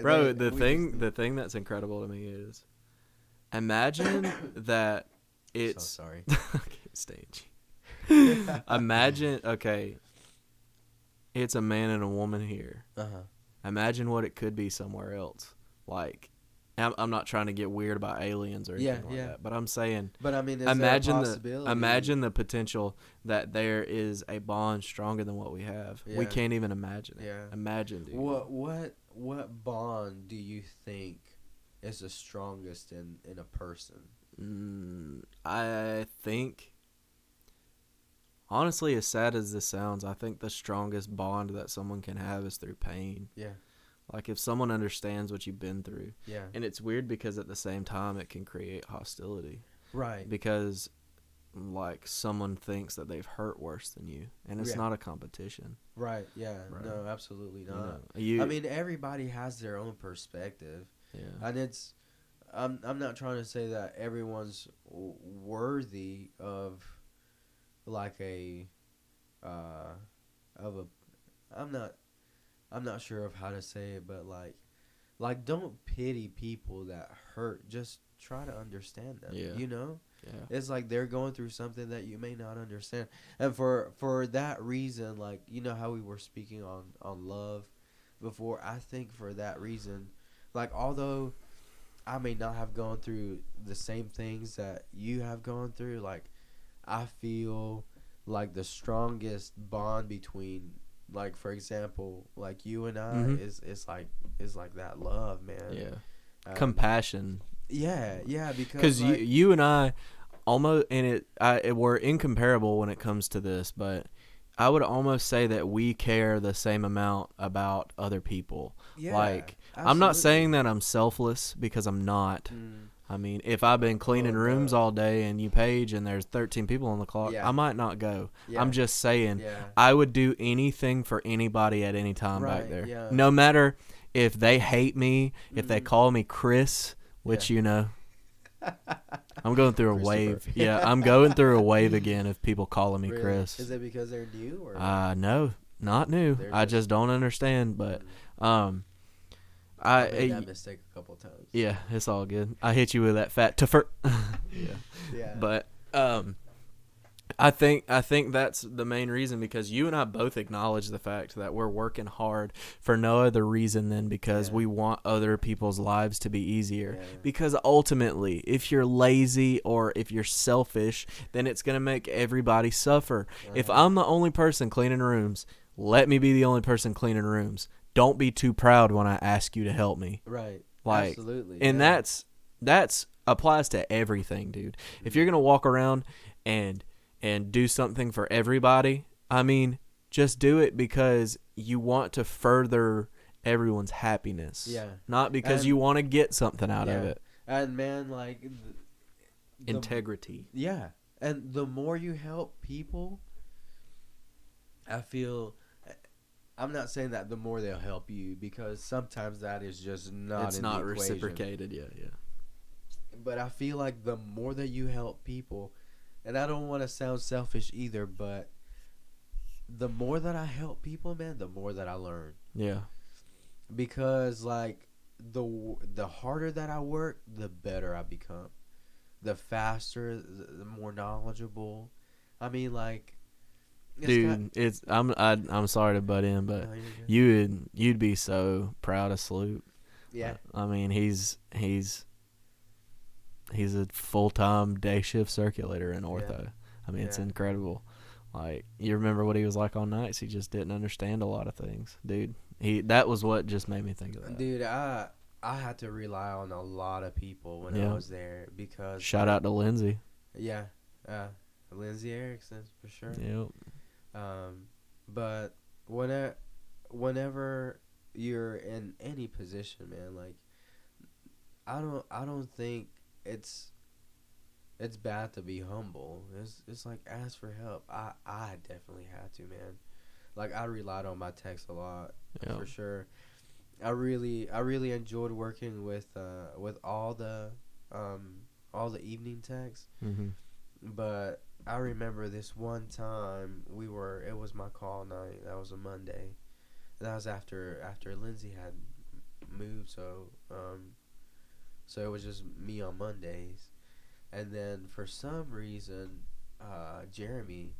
bro, the thing that's incredible to me is, imagine that it's so sorry. Stage. Imagine, okay, it's a man and a woman here. Imagine what it could be somewhere else. Like, I'm not trying to get weird about aliens or anything like that, but I'm saying, but I mean, imagine the potential that there is a bond stronger than what we have. We can't even imagine it. Imagine, dude. What bond do you think is the strongest in a person? I think, honestly, as sad as this sounds, I think the strongest bond that someone can have is through pain. Yeah. Like, if someone understands what you've been through. Yeah. And it's weird because at the same time it can create hostility. Right. Because, like, someone thinks that they've hurt worse than you. And it's not a competition. Right. Yeah. Right. No, absolutely not. I mean, everybody has their own perspective. Yeah. And it's, I'm not trying to say that everyone's worthy of, like, I'm not sure of how to say it, but like don't pity people that hurt. Just try to understand them. Yeah. You know? Yeah. It's like they're going through something that you may not understand. And for that reason, like, you know how we were speaking on love before, I think for that reason, like, although I may not have gone through the same things that you have gone through, like, I feel like the strongest bond between like for example, like you and I Mhm. is like that love, man. Yeah. Compassion. Yeah, Because because like you and I almost, and we're incomparable when it comes to this, but I would almost say that we care the same amount about other people. yeah, Like, I'm not saying absolutely. that I'm selfless, because I'm not. Mm, I mean, if I've been cleaning well, rooms no. all day and you page and there's 13 people on the clock, I Yeah, might not go. I'm yeah, just saying, yeah. I would do anything for anybody at any time back Right, there. yeah. No matter if they hate me, if they Mm, call me Chris, yeah. which, I'm going through a Christopher. wave. Yeah, I'm going through a wave again of people calling me Really? Chris. Is it because they're new or No, not new. they're I just don't understand. But, um, I made that mistake a couple times. yeah, it's all good. I hit you with that fat tuffer. Yeah, Yeah. but I think that's the main reason, because you and I both acknowledge the fact that we're working hard for no other reason than because Yeah. we want other people's lives to be easier. Yeah. Because ultimately, if you're lazy or if you're selfish, then it's going to make everybody suffer. If I'm the only person cleaning rooms, let me be the only person cleaning rooms. Don't be too proud when I ask you to help me. Right. Like, Absolutely. and yeah. that's applies to everything, dude. If you're going to walk around and do something for everybody, I mean, just do it because you want to further everyone's happiness. Yeah. Not because And- you want to get something out of Yeah. it. And man, like Integrity. yeah. And the more you help people, I feel I'm not saying that the more they'll help you, because sometimes that is just not It's in not the equation. reciprocated. Yeah. But I feel like the more that you help people, and I don't want to sound selfish either, but the more that I help people, man, the more that I learn. Yeah. Because like the harder that I work, the better I become. The faster, the more knowledgeable. I mean, like, Dude, I'm sorry to butt in, but No, you're good. you'd be so proud of Sloop. Yeah. I mean, he's a full-time day shift circulator in ortho. Yeah. I mean, it's Yeah. incredible. Like, you remember what he was like on nights? He just didn't understand a lot of things, dude. That was what just made me think of that. Dude, I had to rely on a lot of people when Yeah. I was there, because Shout out to Lindsay. yeah, Lindsay Erickson for sure. Yep. But whenever you're in any position, man, like I don't think it's bad to be humble. It's like ask for help. I definitely had to, man. Like I relied on my text a lot Yep. for sure. I really enjoyed working with all the evening texts. Mm-hmm. But I remember this one time it was my call night. That was a Monday. And that was after Lindsay had moved, so it was just me on Mondays. And then for some reason, Jeremy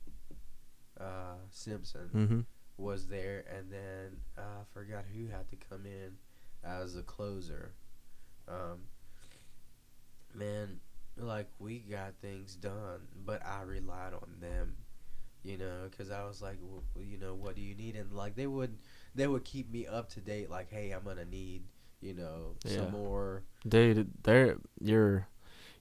Simpson Mm-hmm. was there, and then I forgot who had to come in as a closer. Man, like we got things done, but I relied on them, because I was like, well, what do you need? And like they would keep me up to date. Like, hey, I'm gonna need, Yeah. some more. Dude, you're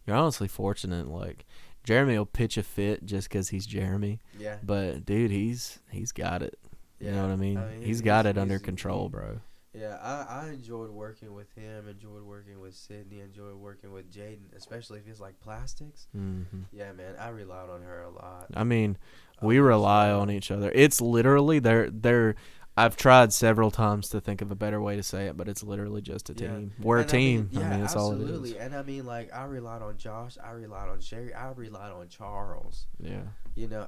honestly fortunate. Like, Jeremy will pitch a fit just because he's Jeremy. Yeah, But dude, he's got it. You know what I mean? He's got it under control, bro. Yeah, I enjoyed working with him. Enjoyed working with Sydney. Enjoyed working with Jaden, especially if it's like plastics. Mm-hmm. Yeah, man, I relied on her a lot. I mean, we rely on each other. It's literally they're. I've tried several times to think of a better way to say it, but it's literally just a team. We're a team. I mean, that's absolutely. all it is. And I mean, like, I relied on Josh. I relied on Sherry. I relied on Charles. Yeah.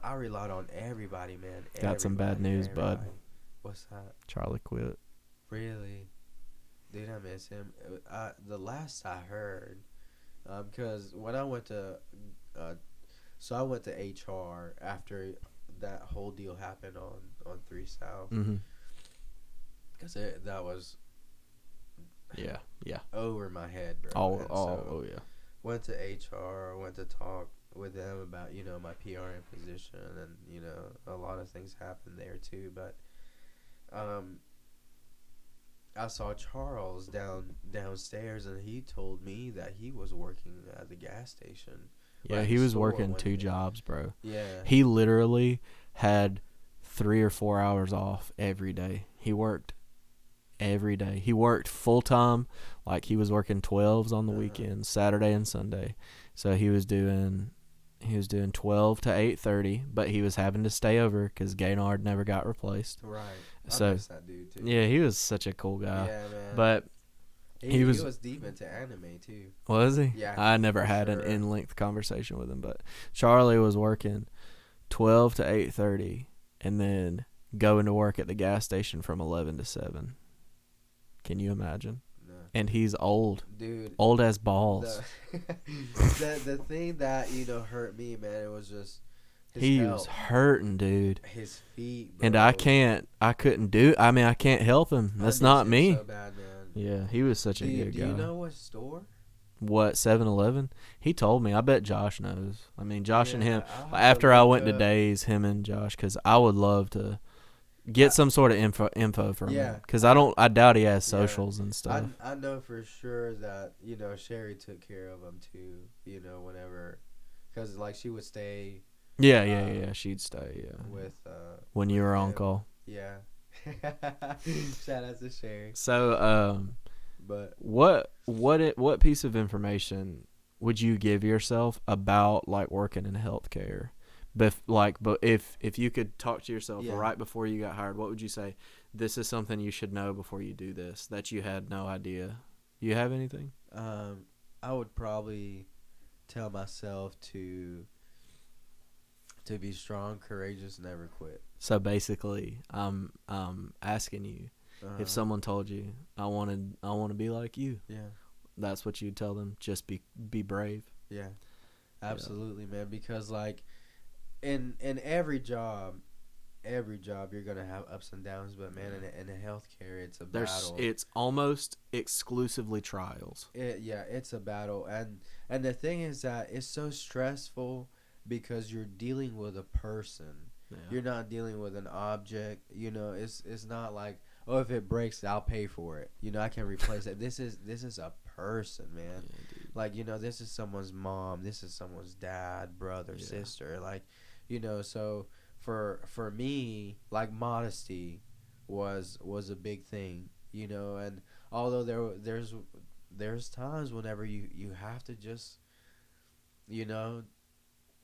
I relied on everybody, man. Got some bad news, bud. What's that? Charlie quit. Really? Dude, I miss him. The last I heard, because when I went to, I went to HR after that whole deal happened on 3 South. Mm-hmm. Because that was Yeah. over my head, bro. Oh yeah. Went to HR, went to talk with them about, my PRN position, and, a lot of things happened there too. But I saw Charles downstairs, and he told me that he was working at the gas station. Yeah, like he the was store working one 2 day. jobs, bro. Yeah. He literally had 3 or 4 hours off every day. He worked every day. He worked full time, like he was working 12s on the weekends, Saturday and Sunday. So he was doing 12 to 8:30, but he was having to stay over because Gaynard never got replaced. Right. So I miss that dude too. yeah, he was such a cool guy. Yeah, man. But he was deep into anime too. was he? Yeah. I never for had an sure. in-length conversation with him, but Charlie was working 12 to 8:30 and then going to work at the gas station from 11 to 7. Can you imagine? No. And he's old. Dude. Old as balls. The thing that, hurt me, man, it was just his He health, was hurting, dude. his feet, bro. And I can't help him. I That's miss not him me. so bad, man. Yeah, he was such a good Do guy. you know what store? What, 7-Eleven? He told me. I bet Josh knows. I mean, Josh and him. I'll have to After I look went to up. Days, him and Josh, because I would love to get some sort of info from Yeah. him. Because I doubt he has socials and stuff. I know for sure that, Sherry took care of him too, whenever. Because, like, she would stay Yeah. She'd stay, yeah. with... when you were on him. call. Yeah. Shout out to Sherry. So, But... what piece of information would you give yourself about, like, working in healthcare? But if you could talk to yourself right before you got hired, what would you say? This is something you should know before you do this that you had no idea. You have anything? I would probably tell myself to be strong, courageous, never quit. So basically, I'm asking you, if someone told you, I want to be like you. Yeah. That's what you'd tell them. Just be brave. Yeah. Absolutely, man. Because, like, in every job you're gonna have ups and downs, but man, in healthcare, it's a battle. It's almost exclusively trials. It's a battle, and the thing is that it's so stressful because you're dealing with a person. Yeah. You're not dealing with an object. It's not like, oh, if it breaks, I'll pay for it. I can replace it. This is a person, man. Yeah, dude. Like, this is someone's mom. This is someone's dad, brother, sister. Like, so for me, like, modesty was a big thing, and although there's times whenever you have to just,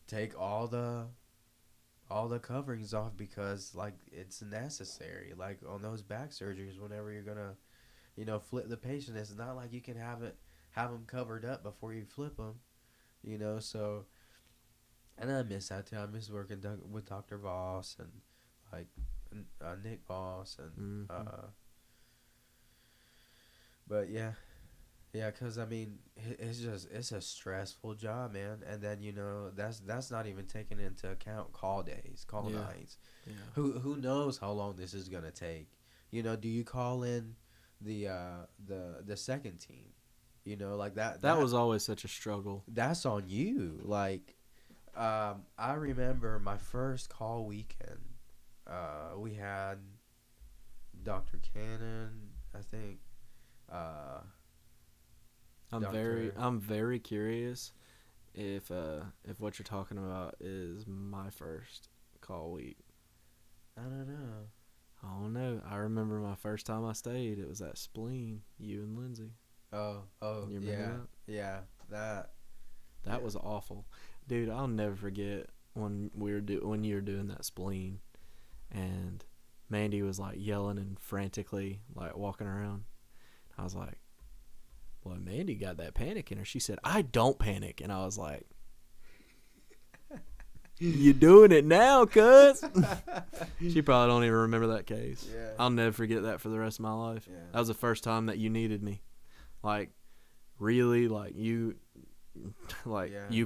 take all the coverings off because, like, it's necessary. Like, on those back surgeries, whenever you're gonna, flip the patient, it's not like you can have them covered up before you flip them, so. And I miss that too. I miss working with Dr. Voss and, like, Nick Voss and but yeah, because I mean, it's a stressful job, man. And then that's not even taking into account call days, call nights. Yeah. Who knows how long this is gonna take? Do you call in the second team? Like that. That was always such a struggle. That's on you, like. I remember my first call weekend. We had Dr. Cannon, I think. I'm very curious if what you're talking about is my first call week. I don't know. I remember my first time I stayed. It was at Spleen. You and Lindsay. Oh, You remember that? Yeah. That was awful. Dude, I'll never forget when you were doing that Spleen, and Mandy was, like, yelling and frantically, like, walking around. I was like, boy, Mandy got that panic in her. She said, I don't panic. And I was like, you doing it now, cuz? She probably don't even remember that case. Yeah. I'll never forget that for the rest of my life. Yeah. That was the first time that you needed me. Like, really, like, you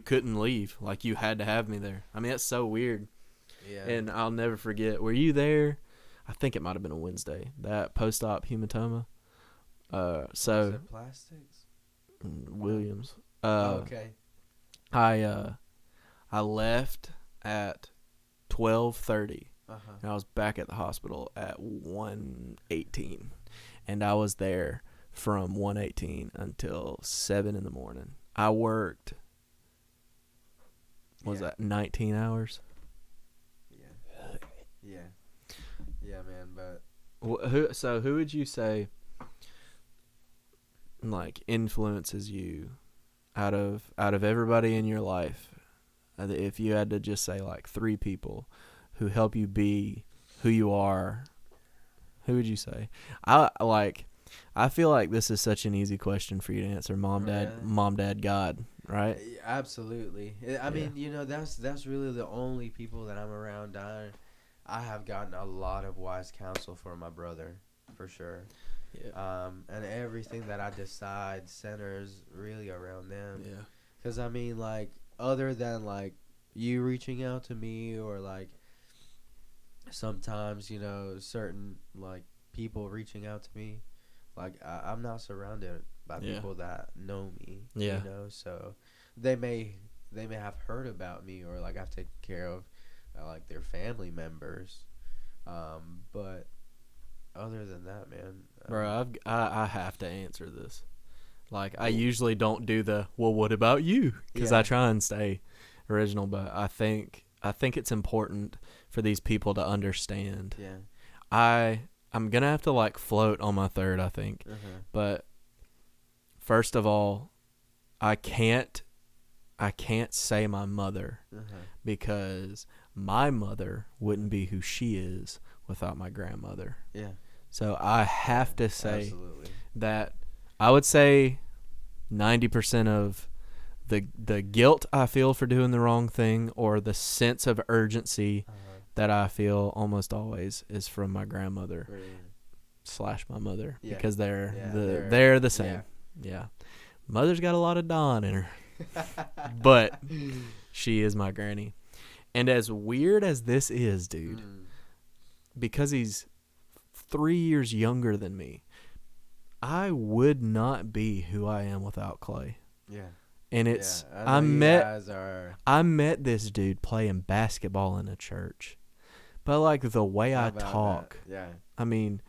couldn't leave. Like, you had to have me there. I mean, that's so weird. Yeah. And I'll never forget. Were you there? I think it might have been a Wednesday. That post-op hematoma. Was it plastics? Williams. Okay. I left at 12:30 and I was back at the hospital at 1:18, and I was there from 1:18 until 7 in the morning. I worked, that 19 hours? Yeah, man, but who would you say like influences you out of everybody in your life? If you had to just say like 3 people who help you be who you are, who would you say? I feel like this is such an easy question for you to answer. Mom, dad, God, right? Absolutely. I mean, that's really the only people that I'm around. I have gotten a lot of wise counsel from my brother, for sure. Yeah. And everything that I decide centers really around them. Yeah. Because, I mean, like, other than, like, you reaching out to me or, like, sometimes, certain, like, people reaching out to me, like, I'm not surrounded by people that know me. Yeah. So they may have heard about me or, like, I've taken care of, like, their family members. But other than that, man. Bro, I have to answer this. Like, I usually don't do the, well, what about you? Because I try and stay original, but I think it's important for these people to understand. Yeah. I'm going to have to, like, float on my third, I think. But first of all, I can't say my mother because my mother wouldn't be who she is without my grandmother. Yeah. So I have to say that I would say 90% of the guilt I feel for doing the wrong thing or the sense of urgency that I feel almost always is from my grandmother / my mother because they're the same. Yeah. Mother's got a lot of Dawn in her. But she is my granny. And as weird as this is, dude, because he's 3 years younger than me, I would not be who I am without Clay. Yeah. And it's I met this dude playing basketball in a church. But like the way I talk, I mean,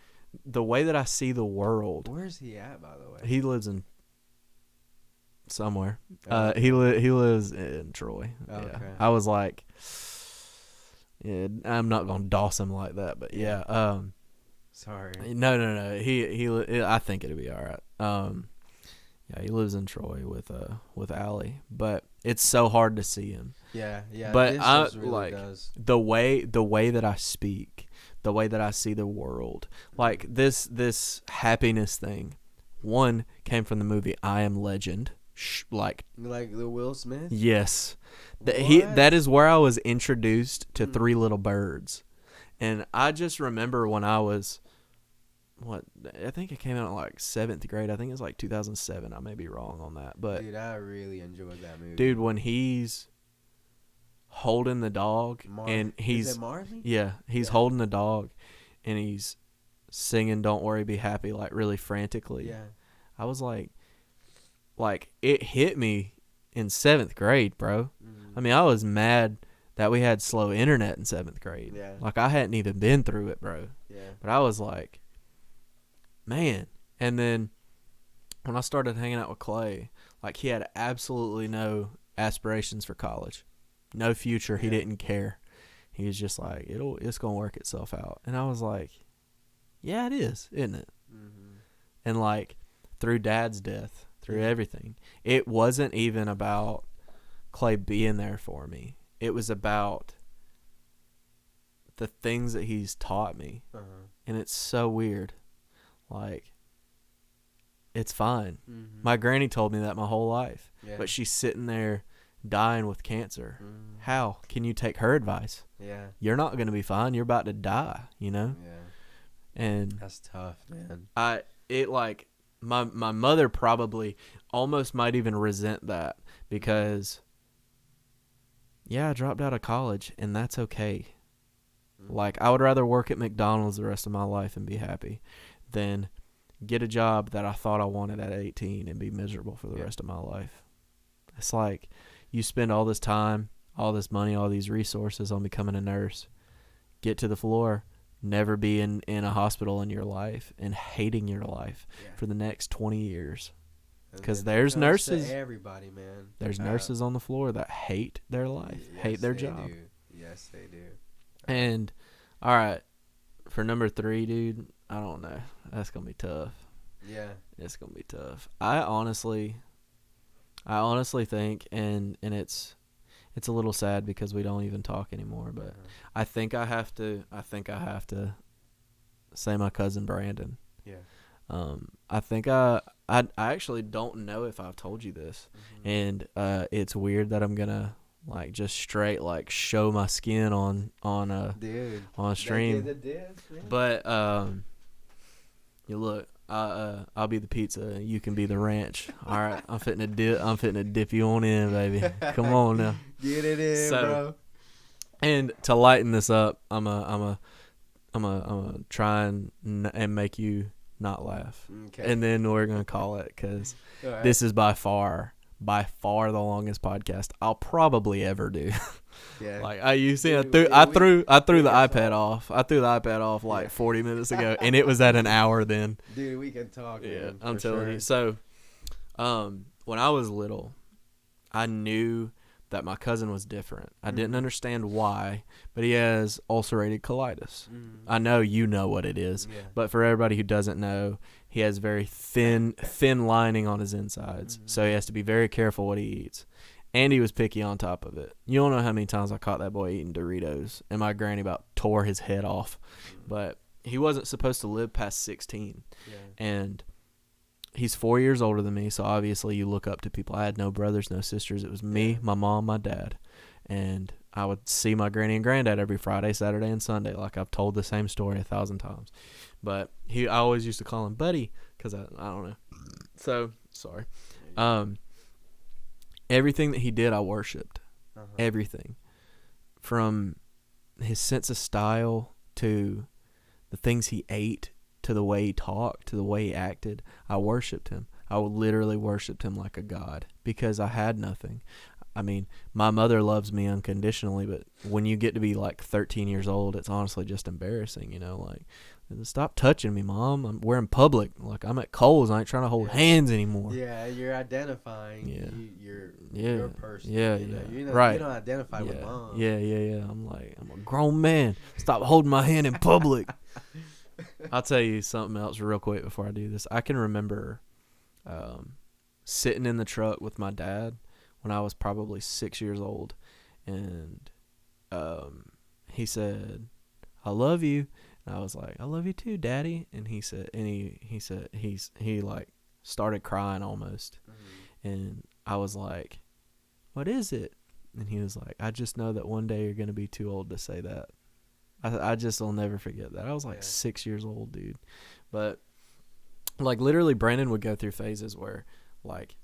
the way that I see the world. Where's he at, by the way? He lives in somewhere. He lives in Troy. Oh, yeah. Okay. I was like, I'm not gonna doss him like that, but yeah. Sorry. No. He. I think it'll be all right. He lives in Troy with Allie, but it's so hard to see him. Yeah. But I really the way that I speak, the way that I see the world, like this happiness thing. One came from the movie I Am Legend. Like the Will Smith? Yes. That is where I was introduced to Three Little Birds. And I just remember when I was, I think it came out in like 7th grade. I think it was like 2007. I may be wrong on that. But dude, I really enjoyed that movie. Dude, when he's holding the dog and he's is it Marley? Yeah, he's holding the dog and he's singing Don't Worry Be Happy like really frantically. Yeah. I was like it hit me in 7th grade, bro. I mean, I was mad that we had slow internet in 7th grade. Yeah. Like I hadn't even been through it, bro. Yeah. But I was like, man. And then when I started hanging out with Clay, like he had absolutely no aspirations for college. No future. He didn't care. He was just like, it's going to work itself out. And I was like, yeah, it is, isn't it? Mm-hmm. And like through Dad's death, through everything, it wasn't even about Clay being there for me. It was about the things that he's taught me. And it's so weird. Like, it's fine. My granny told me that my whole life. Yeah. But she's sitting there dying with cancer. How can you take her advice? Yeah. You're not going to be fine. You're about to die, Yeah. And that's tough, man. My mother probably almost might even resent that because I dropped out of college and that's okay. Like I would rather work at McDonald's the rest of my life and be happy than get a job that I thought I wanted at 18 and be miserable for the rest of my life. It's like you spend all this time, all this money, all these resources on becoming a nurse. get to the floor, never be in a hospital in your life, and hating your life for the next 20 years. Because there's nurses. Everybody, man. There's nurses on the floor that hate their life, hate their job. Yes, they do. And, all right, for number 3, dude, I don't know. That's going to be tough. Yeah. It's going to be tough. I honestly think, and it's a little sad because we don't even talk anymore, but I think I have to say my cousin Brandon. Yeah. I think I actually don't know if I've told you this, and it's weird that I'm gonna like just straight like show my skin on a stream. But you look, I'll be the pizza, you can be the ranch. All right, I'm fitting to dip you on in, baby. Come on now, get it in, bro. And to lighten this up, I'm a try and make you not laugh, and then we're gonna call it, because this is by far the longest podcast I'll probably ever do. Yeah. Like I threw the iPad off. I threw the iPad off like 40 minutes ago, and it was at an hour then. Dude, we can talk. Yeah, man, I'm telling you. So, when I was little, I knew that my cousin was different. I didn't understand why, but he has ulcerated colitis. I know you know what it is, but for everybody who doesn't know, he has very thin lining on his insides, so he has to be very careful what he eats. And he was picky on top of it. You don't know how many times I caught that boy eating Doritos, and my granny about tore his head off. But he wasn't supposed to live past 16, and he's 4 years older than me, so obviously you look up to people. I had no brothers, no sisters. It was me, my mom, my dad. And I would see my granny and granddad every Friday, Saturday, and Sunday. Like I've told the same story 1,000 times. But I always used to call him Buddy because I don't know. So, sorry. Everything that he did, I worshipped. Everything. From his sense of style to the things he ate, to the way he talked, to the way he acted, I worshipped him. I literally worshipped him like a god because I had nothing. I mean, my mother loves me unconditionally, but when you get to be like 13 years old, it's honestly just embarrassing, like, stop touching me, Mom. We're in public. Like, I'm at Kohl's. I ain't trying to hold hands anymore. Yeah, you're identifying your person. Yeah, right. You don't identify with Mom. Yeah. I'm a grown man. Stop holding my hand in public. I'll tell you something else real quick before I do this. I can remember sitting in the truck with my dad when I was probably 6 years old, and he said, "I love you," and I was like, "I love you too, Daddy." And he said, he like started crying almost, and I was like, "What is it?" And he was like, "I just know that one day you're gonna be too old to say that." I just will never forget that. I was like 6 years old, dude. But like literally Brandon would go through phases where like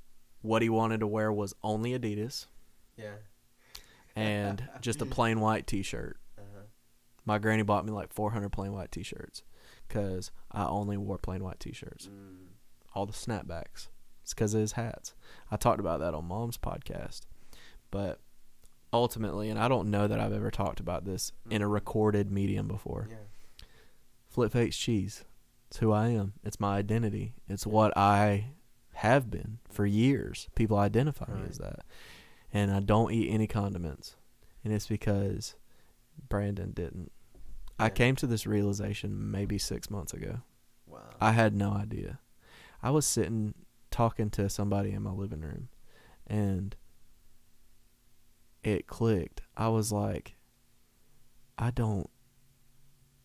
what he wanted to wear was only Adidas. Yeah. And just a plain white t-shirt. My granny bought me like 400 plain white t-shirts because I only wore plain white t-shirts. All the snapbacks. It's because of his hats. I talked about that on Mom's podcast. But ultimately, and I don't know that I've ever talked about this in a recorded medium before. Flip Face Cheese. It's who I am. It's my identity. It's what I have been for years. People identify me as that. And I don't eat any condiments. And it's because Brandon didn't. I came to this realization maybe 6 months ago. Wow. I had no idea. I was sitting talking to somebody in my living room, and it clicked. I was like,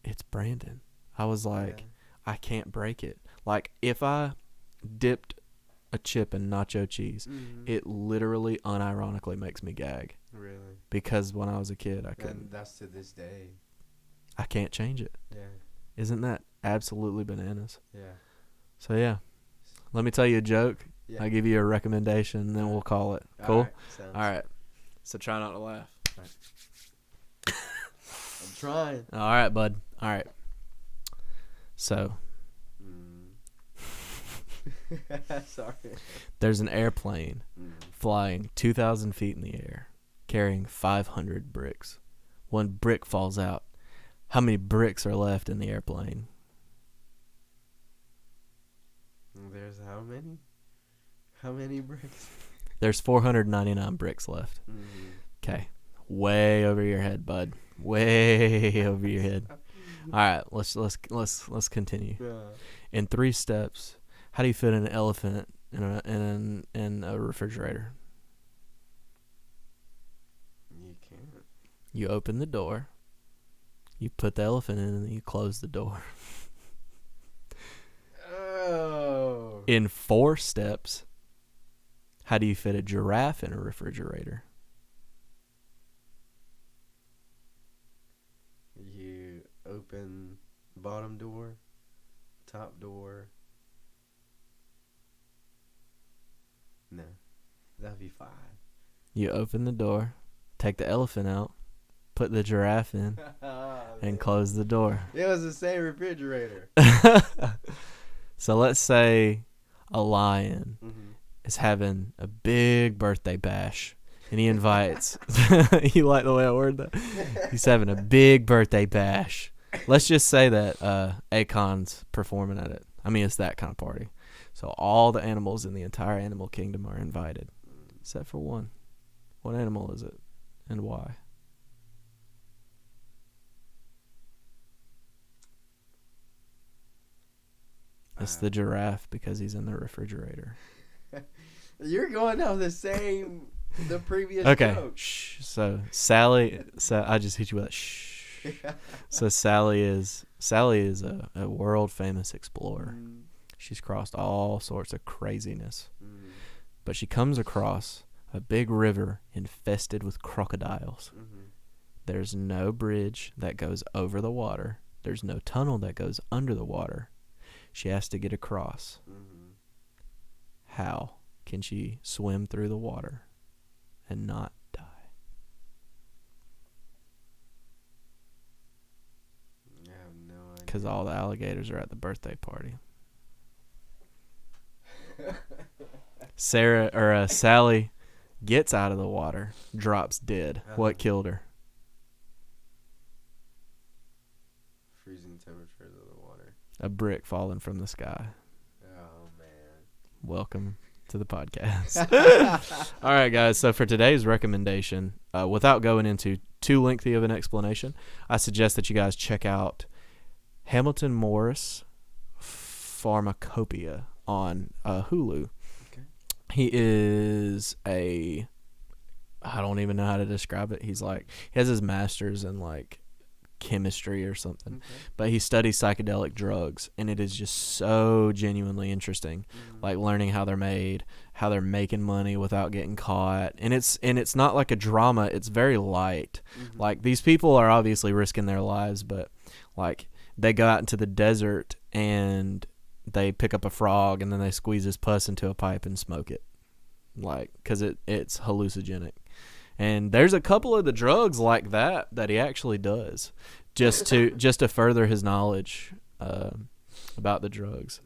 it's Brandon. I was like, I can't break it. Like, if I dipped a chip in nacho cheese, it literally unironically makes me gag. Really? Because when I was a kid, I couldn't. And that's to this day. I can't change it. Yeah. Isn't that absolutely bananas? Yeah. So, yeah. Let me tell you a joke. Yeah. I'll give you a recommendation, and then we'll call it. Cool? All right. So try not to laugh. All right. I'm trying. All right, bud. All right. So. Sorry. There's an airplane flying 2,000 feet in the air, carrying 500 bricks. One brick falls out. How many bricks are left in the airplane? There's how many? How many bricks? There's 499 bricks left. Okay. Way over your head, bud. Way over your head. All right, let's continue. In 3 steps, how do you fit an elephant in a refrigerator? You can't. You open the door. You put the elephant in, and then you close the door. Oh. In 4 steps, how do you fit a giraffe in a refrigerator? You open bottom door, top door. No, that'd be 5. You open the door, take the elephant out, put the giraffe in, and close the door. It was the same refrigerator. So let's say a lion is having a big birthday bash, and he invites. You like the way I worded that? He's having a big birthday bash. Let's just say that Akon's performing at it. I mean, it's that kind of party. So all the animals in the entire animal kingdom are invited, except for one. What animal is it, and why? It's the giraffe because he's in the refrigerator. You're going down the previous Okay. joke. Shh. So Sally, I just hit you with that. Shh. So Sally is a world famous explorer. She's crossed all sorts of craziness, but she comes across a big river infested with crocodiles. There's no bridge that goes over the water. There's no tunnel that goes under the water. She has to get across. How can she swim through the water and not die? I have no idea. Because all the alligators are at the birthday party. Sally gets out of the water, drops dead. What killed her? Freezing temperatures of the water. A brick falling from the sky. Oh, man. Welcome to the podcast. All right, guys. So for today's recommendation, without going into too lengthy of an explanation, I suggest that you guys check out Hamilton Morris Pharmacopoeia on Hulu. Okay. He is I don't even know how to describe it. He has his master's in chemistry or something, but he studies psychedelic drugs, and it is just so genuinely interesting, learning how they're made, how they're making money without getting caught, and it's not like a drama. It's very light. These people are obviously risking their lives, but they go out into the desert and they pick up a frog, and then they squeeze his pus into a pipe and smoke it, because it's hallucinogenic. And there's a couple of the drugs like that he actually does just to further his knowledge about the drugs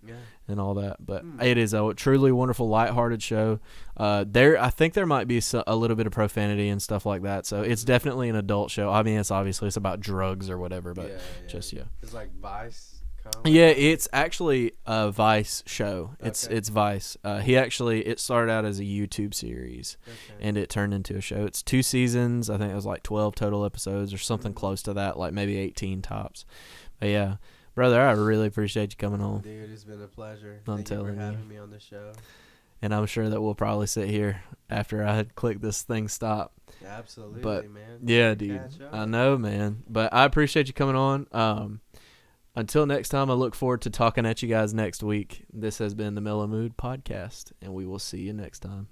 and all that. But it is a truly wonderful, lighthearted show. I think there might be a little bit of profanity and stuff like that. So it's definitely an adult show. I mean, it's about drugs or whatever, but It's like Vice. Yeah, it's actually a Vice show. It's Vice. It started out as a YouTube series, and it turned into a show. It's 2 seasons. I think it was 12 total episodes or something close to that, maybe 18 tops. But yeah, brother, I really appreciate you coming on. Dude, it's been a pleasure. Thank you for having me on the show. And I'm sure that we'll probably sit here after I had clicked this thing stop. Absolutely, man. Yeah, dude. I know, man. But I appreciate you coming on. Until next time, I look forward to talking at you guys next week. This has been the Mellow Mood Podcast, and we will see you next time.